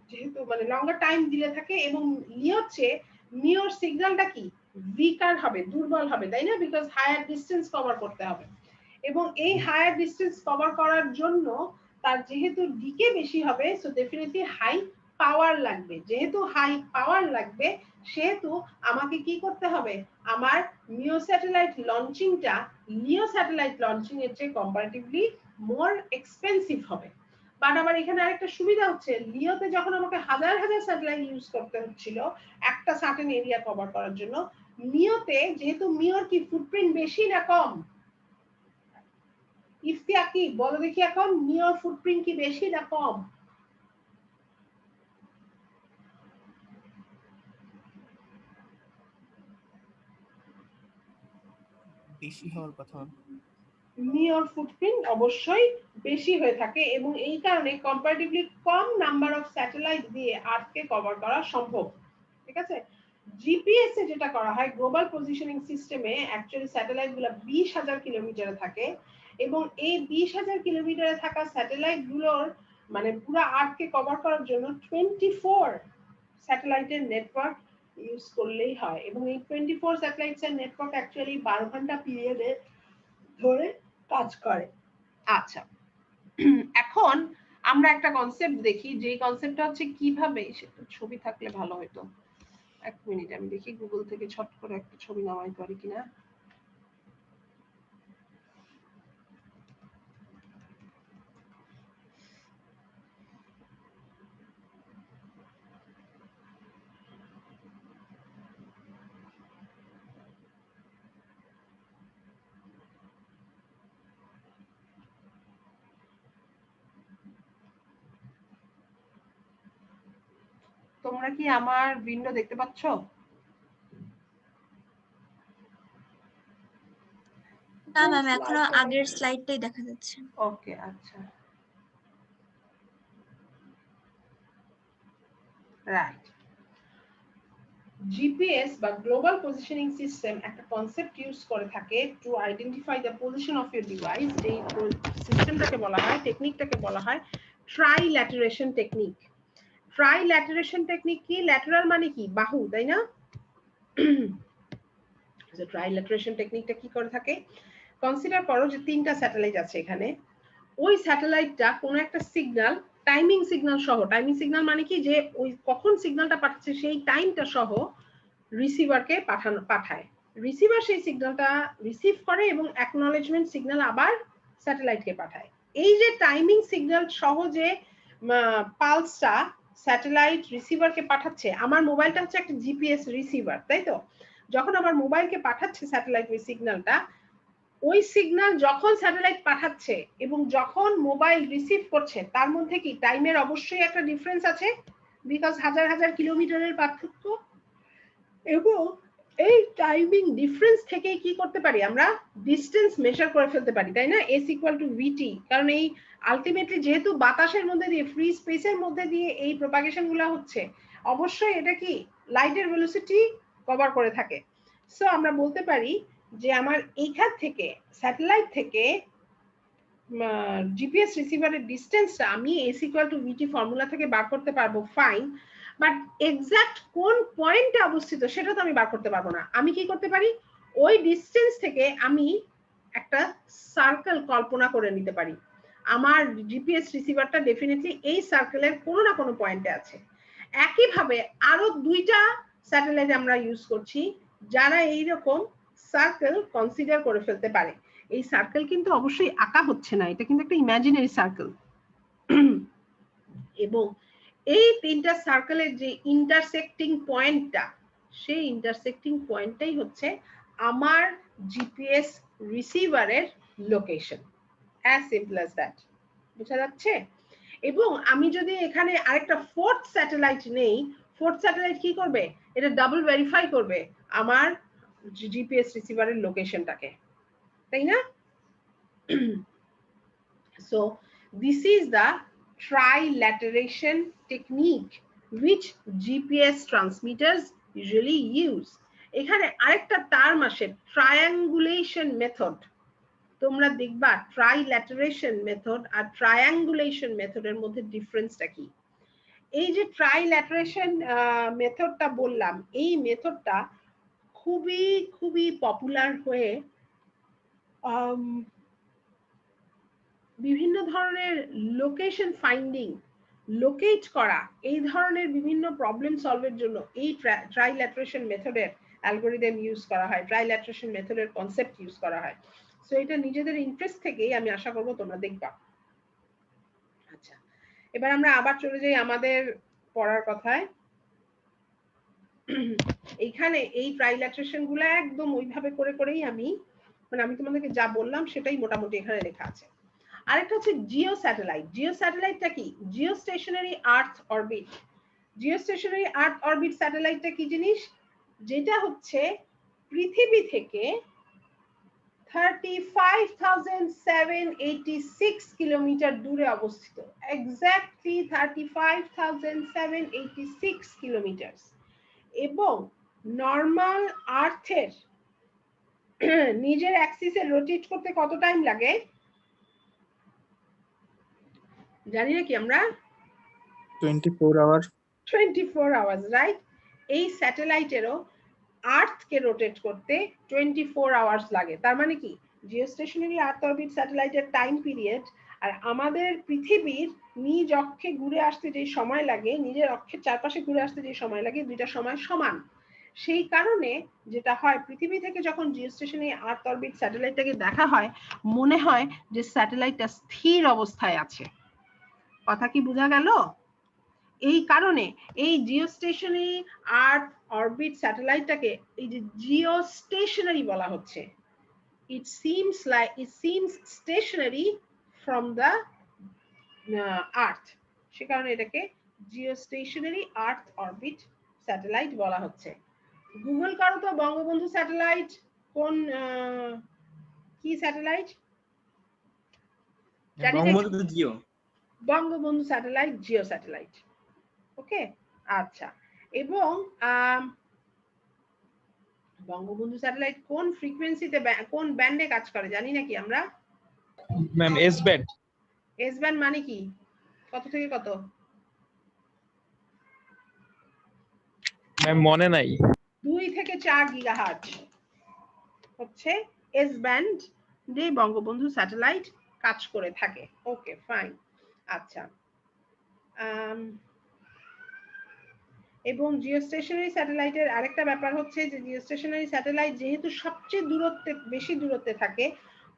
যেহেতু মানে লঙ্গার টাইম দিলে থাকে, এবং লিওর চেয়ে মিওর সিগন্যালটা কি উইকার হবে, দুর্বল হবে, তাই না? বিকজ হায়ার ডিসটেন্স কভার করতে হবে, এবং এই হায়ার ডিসটেন্স কভার করার জন্য তার যেহেতু ডিকে বেশি হবে, সো ডেফিনেটলি হাই পাওয়ার লাগবে। যেহেতু হাই পাওয়ার লাগবে, সেহেতু আমাকে কি করতে হবে, আমার মিও স্যাটেলাইট লঞ্চিংটা লিও স্যাটেলাইট লঞ্চিং এর চেয়ে কম্পারেটিভলি মোর এক্সপেন্সিভ হবে। বাট আবার এখানে আরেকটা সুবিধা হচ্ছে, লিওতে যখন আমাকে হাজার হাজার স্যাটেলাইট ইউজ করতে হচ্ছিল একটা সার্টেন এরিয়া কভার করার জন্য, মিওতে যেহেতু মিওর কি ফুটপ্রিন্ট বেশি না কম? ইফতিয়া কি বলো দেখি এখন, মিওর ফুটপ্রিন্ট কি বেশি না কম? বেশি হওয়ার কথা। মিওর ফুটপ্রিন্ট অবশ্যই বেশি হয়ে থাকে, এবং এই কারণে comparatively com number of satellite দিয়ে আর্থকে কভার করা সম্ভব। ঠিক আছে? জিপিএস এ যেটা করা হয়, গ্লোবাল পজিশনিং সিস্টেমে অ্যাকচুয়ালি স্যাটেলাইট গুলো 20000 কিলোমিটারে থাকে, এবং এই 20000 কিলোমিটারে থাকা স্যাটেলাইট গুলোর মানে পুরো আর্থকে কভার করার জন্য 24 স্যাটেলাইটের নেটওয়ার্ক ইউজ করলেই হয়, এবং এই 24 স্যাটেলাইটস এর নেটওয়ার্ক অ্যাকচুয়ালি 12 ঘন্টা পিরিয়ডে ধরে কাজ করে। আচ্ছা, এখন আমরা একটা কনসেপ্ট দেখি, যে কনসেপ্টটা হচ্ছে কিভাবে, সেটা ছবি থাকলে ভালো হতো। এক মিনিট আমি দেখি গুগল থেকে ছট করে একটা ছবি নামাই পারি কিনা। তোমরা কি আমার উইন্ডো দেখতে পাচ্ছ? না ম্যাম, এখনো আগের স্লাইডটাই দেখা যাচ্ছে। ওকে, আচ্ছা, রাইট। জিপিএস বা গ্লোবাল পজিশনিং সিস্টেম একটা কনসেপ্ট ইউজ করে থাকে to identify the position of your device. এই সিস্টেমটাকে বলা হয়, টেকনিকটাকে বলা হয় ট্রাইল্যাটারেশন টেকনিক। ট্রাইল্যাটারেশন টেকনিক কি? ল্যাটারাল মানে কি? বাহু, তাই না? ট্রাইল্যাটারেশন টেকনিকটা কি করে থাকে? কনসিডার করো যে 3টা স্যাটেলাইট আছে এখানে। ওই স্যাটেলাইটটা কোনো একটা সিগন্যাল, টাইমিং সিগন্যাল সহ, টাইমিং সিগন্যাল মানে কি যে ওই কখন সিগন্যালটা পাঠাচ্ছে সেই টাইমটা সহ রিসিভারকে পাঠায়। রিসিভার সেই সিগন্যালটা রিসিভ করে এবং অ্যাকনলেজমেন্ট সিগন্যাল আবার স্যাটেলাইটকে পাঠায়। এই যে টাইমিং সিগন্যাল সহ যে পালসটা স্যাটেলাইট রিসিভারকে পাঠাচ্ছে, আমার মোবাইলটা হচ্ছে একটা জিপিএস রিসিভার, তাই তো? যখন আমার মোবাইলকে পাঠাচ্ছে স্যাটেলাইট ওই সিগন্যালটা, ওই সিগন্যাল যখন স্যাটেলাইট পাঠাচ্ছে এবং যখন মোবাইল রিসিভ করছে তার মধ্যে কি টাইমের অবশ্যই একটা ডিফারেন্স আছে, বিকজ হাজার হাজার কিলোমিটারের পার্থক্য। এবং এই টাইমিং ডিফারেন্স থেকে কি করতে পারি আমরা? ডিসটেন্স মেজার করে ফেলতে পারি, তাই না? এস ইকুয়াল টু ভিটি। কারণ এই আলটিমেটলি যেহেতু বাতাসের মধ্যে দিয়ে, ফ্রি স্পেসের মধ্যে দিয়ে এই প্রপাগেশন গুলো হচ্ছে, অবশ্যই এটা কি লাইটের ভেলোসিটি কভার করে থাকে। সো আমরা বলতে পারি যে আমার এইখান থেকে স্যাটেলাইট থেকে জিপিএস রিসিভারের ডিসটেন্সটা আমি S equal to VT formula থেকে বার করতে পারবো, ফাইন। বাট এক্সাক্ট কোন পয়েন্টে অবস্থিত সেটা তো আমি বার করতে পারবো না। আমি কি করতে পারি? ওই ডিসটেন্স থেকে আমি একটা সার্কেল কল্পনা করে নিতে পারি। আমার জিপিএস রিসিভারটা ডেফিনেটলি এই সার্কেলের কোনো না কোনো পয়েন্টে আছে। একইভাবে আরো 2টা স্যাটেলাইট আমরা ইউজ করছি যারা এইরকম সার্কেল কনসিডার করে ফেলতে পারে। এই সার্কেল কিন্তু অবশ্যই আঁকা হচ্ছে না, এটা কিন্তু একটা ইমাজিনারি সার্কেল। এবং এই 3টা সার্কেলের যে ইন্টারসেক্টিং পয়েন্টটা, সেই ইন্টারসেক্টিং পয়েন্টটাই হচ্ছে আমার জিপিএস রিসিভারের location. As simple as that. বুঝা যাচ্ছে? এবং আমি যদি এখানে আরেকটা 4th স্যাটেলাইট নেই, 4th স্যাটেলাইট কি করবে? এটা ডাবল ভেরিফাই করবে আমার জিপিএস রিসিভারের লোকেশনটাকে, তাই না? So this is the trilateration technique which GPS transmitters usually use. এখানে আরেকটা টার্ম আসে, ট্রায়াঙ্গুলেশন মেথড। তোমরা দেখবা ট্রাইল্যাটারেশন মেথড আর ট্রায়াঙ্গুলেশন মেথডের মধ্যে ডিফারেন্সটা কি। এই যে ট্রাইল্যাটারেশন মেথডটা বললাম, এই মেথডটা খুবই খুবই পপুলার হয়ে বিভিন্ন ধরনের লোকেশন ফাইন্ডিং, লোকেট করা, এই ধরনের বিভিন্ন প্রবলেম সলভের জন্য এই ট্রাইল্যাটারেশন মেথডের অ্যালগরিদম ইউজ করা হয়, ট্রাইল্যাটারেশন মেথডের কনসেপ্ট ইউজ করা হয়। সো এটা নিজেদের ইন্টারেস্ট থেকেই আমি আশা করব তোমরা দেখবা। আচ্ছা, এবার আমরা আবার চলে যাই আমাদের পড়ার কথায়। এইখানে এই ট্রাইল্যাটারেশন গুলো একদম ওইভাবে করে করেই আমি তোমাদেরকে যা বললাম সেটাই মোটামুটি এখানে লেখা আছে। আরেকটা হচ্ছে জিও স্যাটেলাইট। জিও স্যাটেলাইটটা কি? জিও স্টেশনারি আর্থ অরবিট। জিও স্টেশনারি আর্থ অরবিট স্যাটেলাইটটা কি জিনিস? যেটা হচ্ছে পৃথিবী থেকে 35,786 কিলোমিটার দূরে অবস্থিত। Exactly 35,786 kilometre. এবং নরমাল আর্থের নিজের অ্যাক্সিসে রোটেট করতে কত টাইম লাগে জানি না কি আমরা? 24 আওয়ার। 24 hours, right? এই স্যাটেলাইটেরও আর্থকে রোটেট করতে 24 আওয়ার্স লাগে। তার মানে কি জিওস্টেশনারি আর্থ অরবিট স্যাটেলাইটের টাইম পিরিয়ড আর আমাদের পৃথিবীর নিজ অক্ষে ঘুরে আসতে যে সময় লাগে, নিজের অক্ষের চারপাশে ঘুরে আসতে যে সময় লাগে, দুইটা সময় সমান। সেই কারণে যেটা হয়, পৃথিবী থেকে যখন জিওস্টেশনে আর্থ অরবিট স্যাটেলাইটটাকে দেখা হয়, মনে হয় যে স্যাটেলাইটটা স্থির অবস্থায় আছে। কথা কি বোঝা গেল? এই কারণে এই জিওস্টেশনারি আর্থ অরবিট স্যাটেলাইটটাকে এই যে জিওস্টেশনারি বলা হচ্ছে। It seems stationary from the earth, সে কারণে এটাকে জিওস্টেশনারি আর্থ অরবিট স্যাটেলাইট বলা হচ্ছে। গুগল করো তো বঙ্গবন্ধু স্যাটেলাইট কোন কি satellite? Bangabandhu geo, Bangabandhu satellite geo satellite. Okay, আচ্ছা। এবং বঙ্গবন্ধু স্যাটেলাইট কোন ফ্রিকোয়েন্সিতে, কোন ব্যান্ডে কাজ করে জানি নাকি আমরা? Ma'am S band. S band মানে কি? কত থেকে কত? ম্যাম মনে নাই। 2 থেকে 4 গিগাহার্টজ হচ্ছে এস ব্যান্ড দিয়ে বঙ্গবন্ধু স্যাটেলাইট কাজ করে থাকে। ওকে, ফাইন। আচ্ছা, এবং জিওস্টেশনারি স্যাটেলাইটের আরেকটা ব্যাপার হচ্ছে যে জিওস্টেশনারি স্যাটেলাইট যেহেতু সবচেয়ে বেশি দূরত্বে থাকে,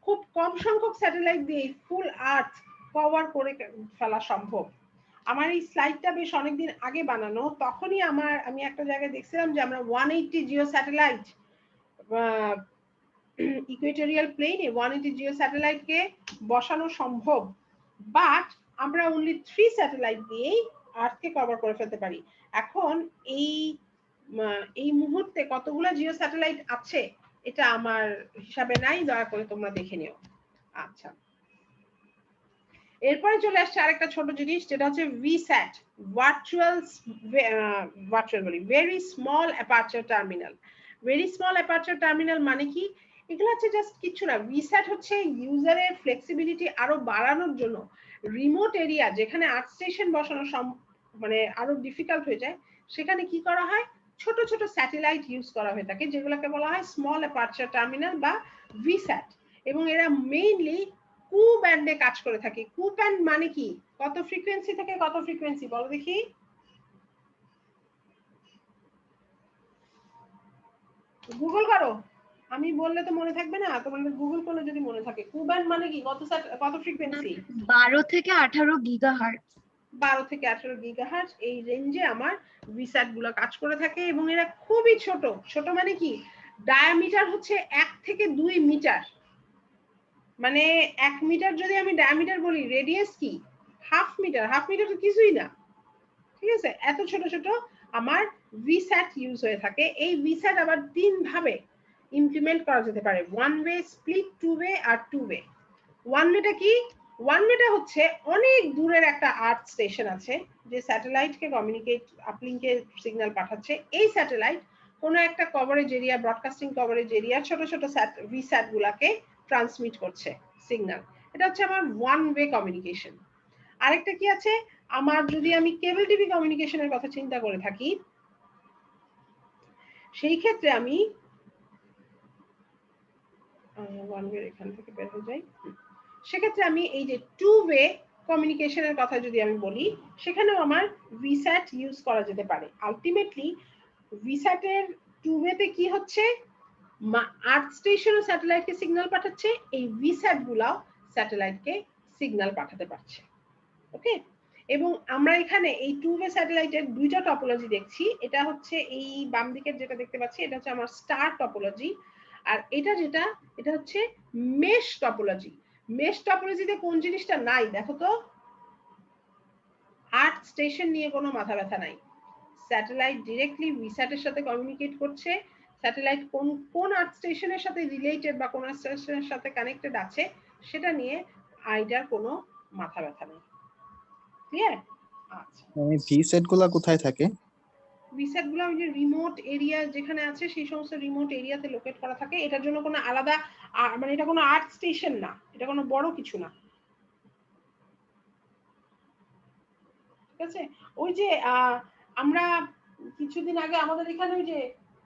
খুব কম সংখ্যক স্যাটেলাইট দিয়ে ফুল আর্থ কভার করে ফেলা সম্ভব। আমার এই স্লাইডটা বেশ অনেকদিন আগে বানানো, তখনই আমি একটা জায়গায় দেখছিলাম যে আমরা 180 জিও স্যাটেলাইট ইকুয়েটোরিয়াল প্লেনে 180 জিও স্যাটেলাইটকে বসানো সম্ভব, বাট আমরা অনলি 3 স্যাটেলাইট দিয়েই আর্থকে কভার করে ফেলতে পারি। এখন এই মুহূর্তে কতগুলো জিও স্যাটেলাইট আছে এটা আমার হিসাবে নাই, দয়া করে তোমরা দেখে নিও। আচ্ছা, এরপরে চলে আসছে আরেকটা ছোট জিনিস, যেটা হচ্ছে ভিস্যাট, very small aperture terminal. Very small aperture terminal মানে কি? এগুলো হচ্ছে জাস্ট কিছু না। ভিস্যাট হচ্ছে ইউজারের ফ্লেক্সিবিলিটি আরো বাড়ানোর জন্য রিমোট এরিয়া যেখানে আর্থ স্টেশন বসানো মানে আরো ডিফিকাল্ট হয়ে যায়, সেখানে কি করা হয়, ছোট ছোট স্যাটেলাইট ইউজ করা হয়ে থাকে, যেগুলোকে বলা হয় স্মল অ্যাপারচার টার্মিনাল বা ভিস্যাট। এবং এরা মেইনলি কু ব্যান্ডে কাজ করে থাকে। কু ব্যান্ড মানে কি? কত ফ্রিকোয়েন্সি থেকে কত ফ্রিকোয়েন্সি বলো দেখি? গুগল করো, আমি বললে তো মনে থাকবে না, তোমাদের গুগল করলে যদি মনে থাকে। কু ব্যান্ড মানে কি? কত ফ্রিকোয়েন্সি? 12 থেকে 18 গিগাহার্টজ। 12 থেকে 18 গিগাহার্টজ এই রেঞ্জে আমার ভিস্যাট গুলো কাজ করে থাকে। এবং এরা খুবই ছোট। ছোট মানে কি? ডায়ামিটার হচ্ছে 1 থেকে 2 মিটার। মানে 1 মিটার যদি আমি ডায়ামিটার বলি, রেডিয়াস কি? Half metre. হাফ মিটার তো কিছুই না, ঠিক আছে? এত ছোট ছোট আমার ভিস্যাট ইউজ হয়ে থাকে। এই ভিস্যাট আবার 3 ভাবে ইমপ্লিমেন্ট করা যেতে পারে: 1 ওয়ে, স্প্লিট 2 ওয়ে আর 2 ওয়ে। 1 ওয়েটা কি? 1 ওয়েটা হচ্ছে অনেক দূরের একটা আর্থ স্টেশন আছে যে স্যাটেলাইটকে কমিউনিকেট, আপলিংকে সিগন্যাল পাঠাচ্ছে। এই স্যাটেলাইট কোনো একটা coverage area, broadcasting coverage area ছোট ছোট ভিস্যাট গুলাকে ট্রান্সমিট করছে সিগন্যাল। এটা হচ্ছে আমার 1 ওয়ে কমিউনিকেশন। আরেকটা কি আছে? আমার যদি আমি কেবল টিভি কমিউনিকেশনের কথা চিন্তা করে থাকি, সেই ক্ষেত্রে আমি 1 ওয়ে এখান থেকে বের হয়ে যাই। সেক্ষেত্রে আমি এই যে 2 ওয়ে কমিউনিকেশনের কথা যদি আমি বলি, সেখানেও আমার ভিস্যাট ইউজ করা যেতে পারে। আলটিমেটলি ভিস্যাটের 2 ওয়েতে কি হচ্ছে, আর্থ স্টেশন ও স্যাটেলাইটকে সিগন্যাল পাঠাচ্ছে, এই ভিস্যাট গুলাও স্যাটেলাইটকে সিগন্যাল পাঠাতে পারছে। ওকে, এবং আমরা এখানে এই 2 ওয়ে স্যাটেলাইটের দুইটা টপোলজি দেখছি। এটা হচ্ছে এই বাম দিকের যেটা দেখতে পাচ্ছি, এটা হচ্ছে আমার স্টার টপোলজি। আর এটা হচ্ছে মেশ টপোলজি। মেশ টপোলজিতে কোন জিনিসটা নাই দেখো তো? আর্থ স্টেশন নিয়ে কোনো মাথা ব্যথা নাই। স্যাটেলাইট ডিরেক্টলি ভিস্যাটের সাথে কমিউনিকেট করছে। স্যাটেলাইট কোন আর্থ স্টেশনের সাথে রিলেটেড বা কোন স্টেশনের সাথে কানেক্টেড আছে সেটা নিয়ে আইডিয়ার কোনো মাথা ব্যথা নেই। ক্লিয়ার? আচ্ছা, ভিস্যাট গুলা কোথায় থাকে? ভিস্যাট গুলো ওই যে রিমোট এরিয়া যেখানে আছে সেই সমস্ত রিমোট এরিয়াতে লোকেট করা থাকে। এটার জন্য কোনো আলাদা মানে এটা কোনো আর্থ স্টেশন না, এটা কোনো বড় কিছু না, ঠিক আছে? ওই যে আমরা কিছুদিন আগে আমাদের এখানে ওই যে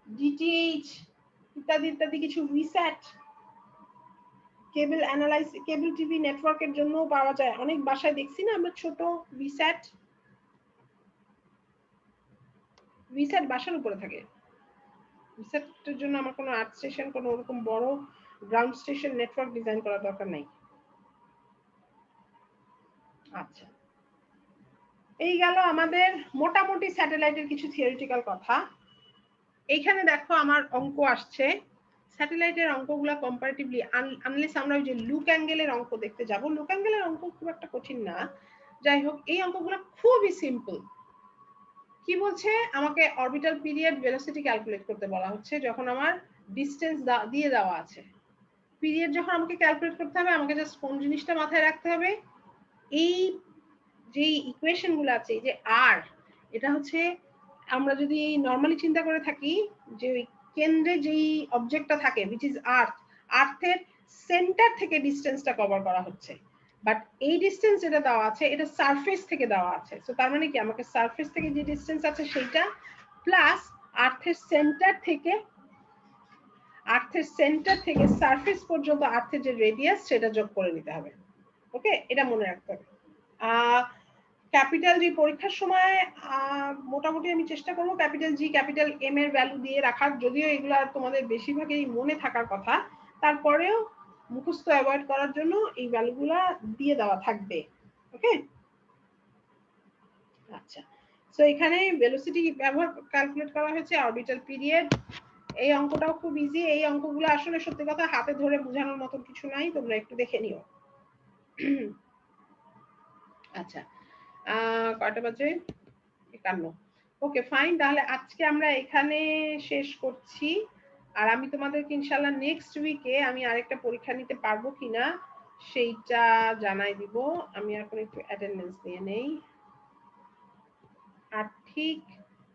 ডিটিএইচ ইত্যাদি ইত্যাদি কিছু ভিস্যাট কেবল অ্যানালাইসিস, কেবল টিভি নেটওয়ার্কের জন্য পাওয়া যায়। অনেক বাসায় দেখছি না আমরা ছোট ভিস্যাট বাসার উপরে থাকে। ভিস্যাটের জন্য আমার কোনো আর্থ স্টেশন, কোনো ওরকম বড় গ্রাউন্ড স্টেশন নেটওয়ার্ক ডিজাইন করার দরকার নাই। আচ্ছা, এই গেল আমাদের মোটামুটি স্যাটেলাইটের কিছু থিওরিটিক্যাল কথা। এইখানে দেখো আমার অঙ্ক আসছে। স্যাটেলাইটের অঙ্কগুলো কম্পারেটিভলি, আনলেস আমরা ওই যে লুক অ্যাঙ্গেলের অঙ্ক দেখতে যাব, লুক অ্যাঙ্গেলের অঙ্ক খুব একটা কঠিন না। যাই হোক, এই অঙ্কগুলো খুবই সিম্পল। কি বলছে, আমাকে অরবিটাল পিরিয়ড ভেলোসিটি ক্যালকুলেট করতে বলা হচ্ছে যখন আমার ডিসটেন্স দিয়ে দেওয়া আছে। পিরিয়ড যখন আমাকে ক্যালকুলেট করতে হবে, আমাকে জাস্ট কোন জিনিসটা মাথায় রাখতে হবে, এই যে ইকুয়েশন গুলো আছে, এই যে আর, এটা হচ্ছে আমরা যদি নরমালি চিন্তা করে থাকি যে কেন্দ্রে যেই অবজেক্টটা থাকে which is আর্থের সেন্টার থেকে ডিসটেন্সটা কভার করা হচ্ছে, বাট এই ডিসটেন্স যেটা দেওয়া আছে এটা সারফেস থেকে দেওয়া আছে। সো তার মানে কি, আমাকে সারফেস থেকে যে ডিসটেন্স আছে সেইটা প্লাস আর্থের সেন্টার থেকে সারফেস পর্যন্ত আর্থের যে রেডিয়াস সেটা যোগ করে নিতে হবে। ওকে, এটা মনে রাখতে হবে। ক্যাপিটাল জি পরীক্ষার সময় মোটামুটি আমি চেষ্টা করবো ক্যাপিটাল জি ক্যাপিটাল এম এর ভ্যালু দিয়ে রাখার, যদিও এগুলো তোমাদের বেশিরভাগই মনে থাকার কথা, তারপরেও মুখস্থ অ্যাভয়েড করার জন্য এই ভ্যালুগুলা দিয়ে দেওয়া থাকবে। ওকে, আচ্ছা, সো এখানে ভেলোসিটি ব্যবহার ক্যালকুলেট করা হয়েছে, অরবিটাল পিরিয়ড। এই অঙ্কটাও খুব ইজি। এই অঙ্কগুলো আসলে সত্যি কথা হাতে ধরে বোঝানোর মতো কিছু নাই, তোমরা একটু দেখে নিও। আচ্ছা, কয়টা বাজে? 51। ওকে ফাইন, তাহলে আজকে আমরা এখানে শেষ করছি। আর আমি তোমাদেরকে ইনশাআল্লাহ নেক্সট উইকে আমি আরেকটা পরীক্ষা নিতে পারবো কিনা সেইটা জানাই দিব। আমি এখন একটু অ্যাটেন্ডেন্স নিয়ে নেই। আর ঠিক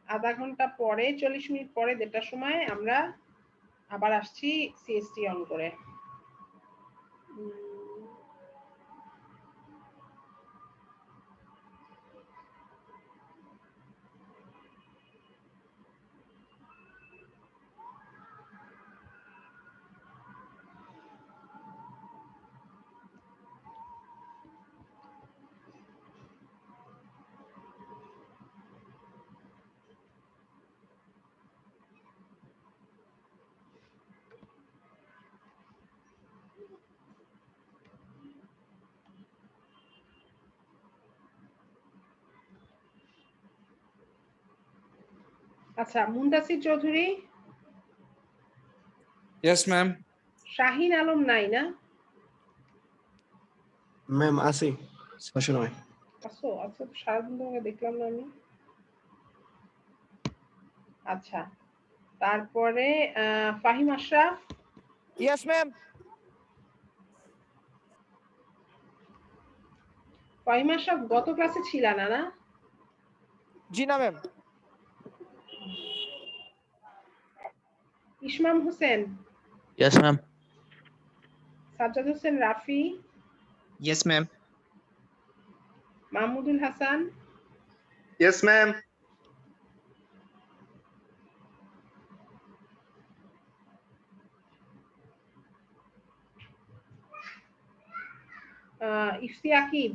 আধা ঘন্টা পরে, 40 মিনিট পরে, 1:30টার সময় আমরা আবার আসছি সিএসটি অন করে। আচ্ছা, মুনতাসির চৌধুরী। Yes ma'am. শাহিন আলম নাই না? ম্যাম আছি, সময় আসো আচ্ছা, সারাদিন তোমাকে দেখলাম না আমি। আচ্ছা, তারপরে ফাহিম আশরাফ। Yes ma'am. ফাহিম আশরাফ গত ক্লাসে ছিল না? না জি না ma'am. Ismam Hossain. Yes ma'am. Sajjad Hossain Rafi. Yes ma'am. Mahmudul Hasan. Yes ma'am. Ifti Akib.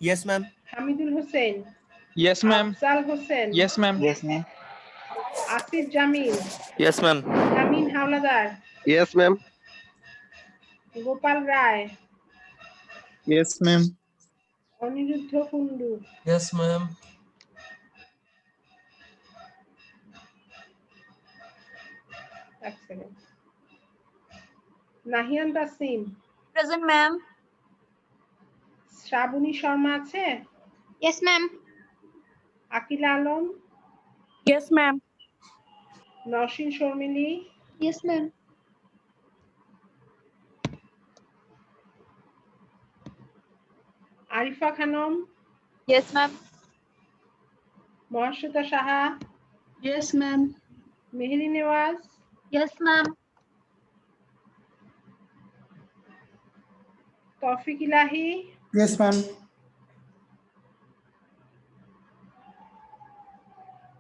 Yes ma'am. Hamidul Hossain. Yes ma'am. Afzal Hossain. Yes ma'am. Yes ma'am. Asif Jamil. Yes ma'am. Jamin Howlader. Yes ma'am. Gopal Roy. Yes ma'am. Aniruddha Kundu. Yes ma'am. এক second. Nahiyan Tasim. Present ma'am. Shraboni Sharma আছে? Yes ma'am. Akila Alam. Yes ma'am. Naushin Sharmili. Yes ma'am. Arifa Khanam. Yes ma'am. Mahasweta Saha. Yes ma'am. Meheri Newaz. Yes ma'am. Toufiq Elahi. Yes ma'am.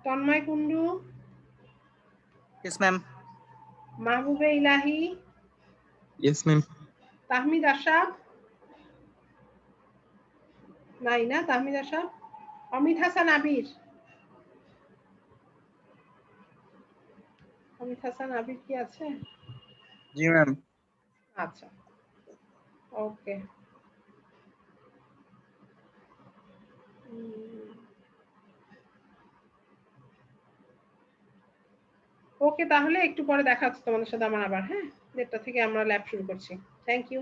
Tanmoy Kundu. Yes ma'am. Mahbube Elahi. Yes, ma'am. Tahmid Ashraf নাই না, তাহমিদ আশরাফ। অমিত হাসান আবির, অমিত হাসান আবির কি আছে? জি ma'am. আচ্ছা, ওকে। ওকে, তাহলে একটু পরে দেখা হচ্ছে তোমাদের সাথে আমার আবার। হ্যাঁ, 1:30 থেকে আমরা ল্যাব শুরু করছি। Thank you.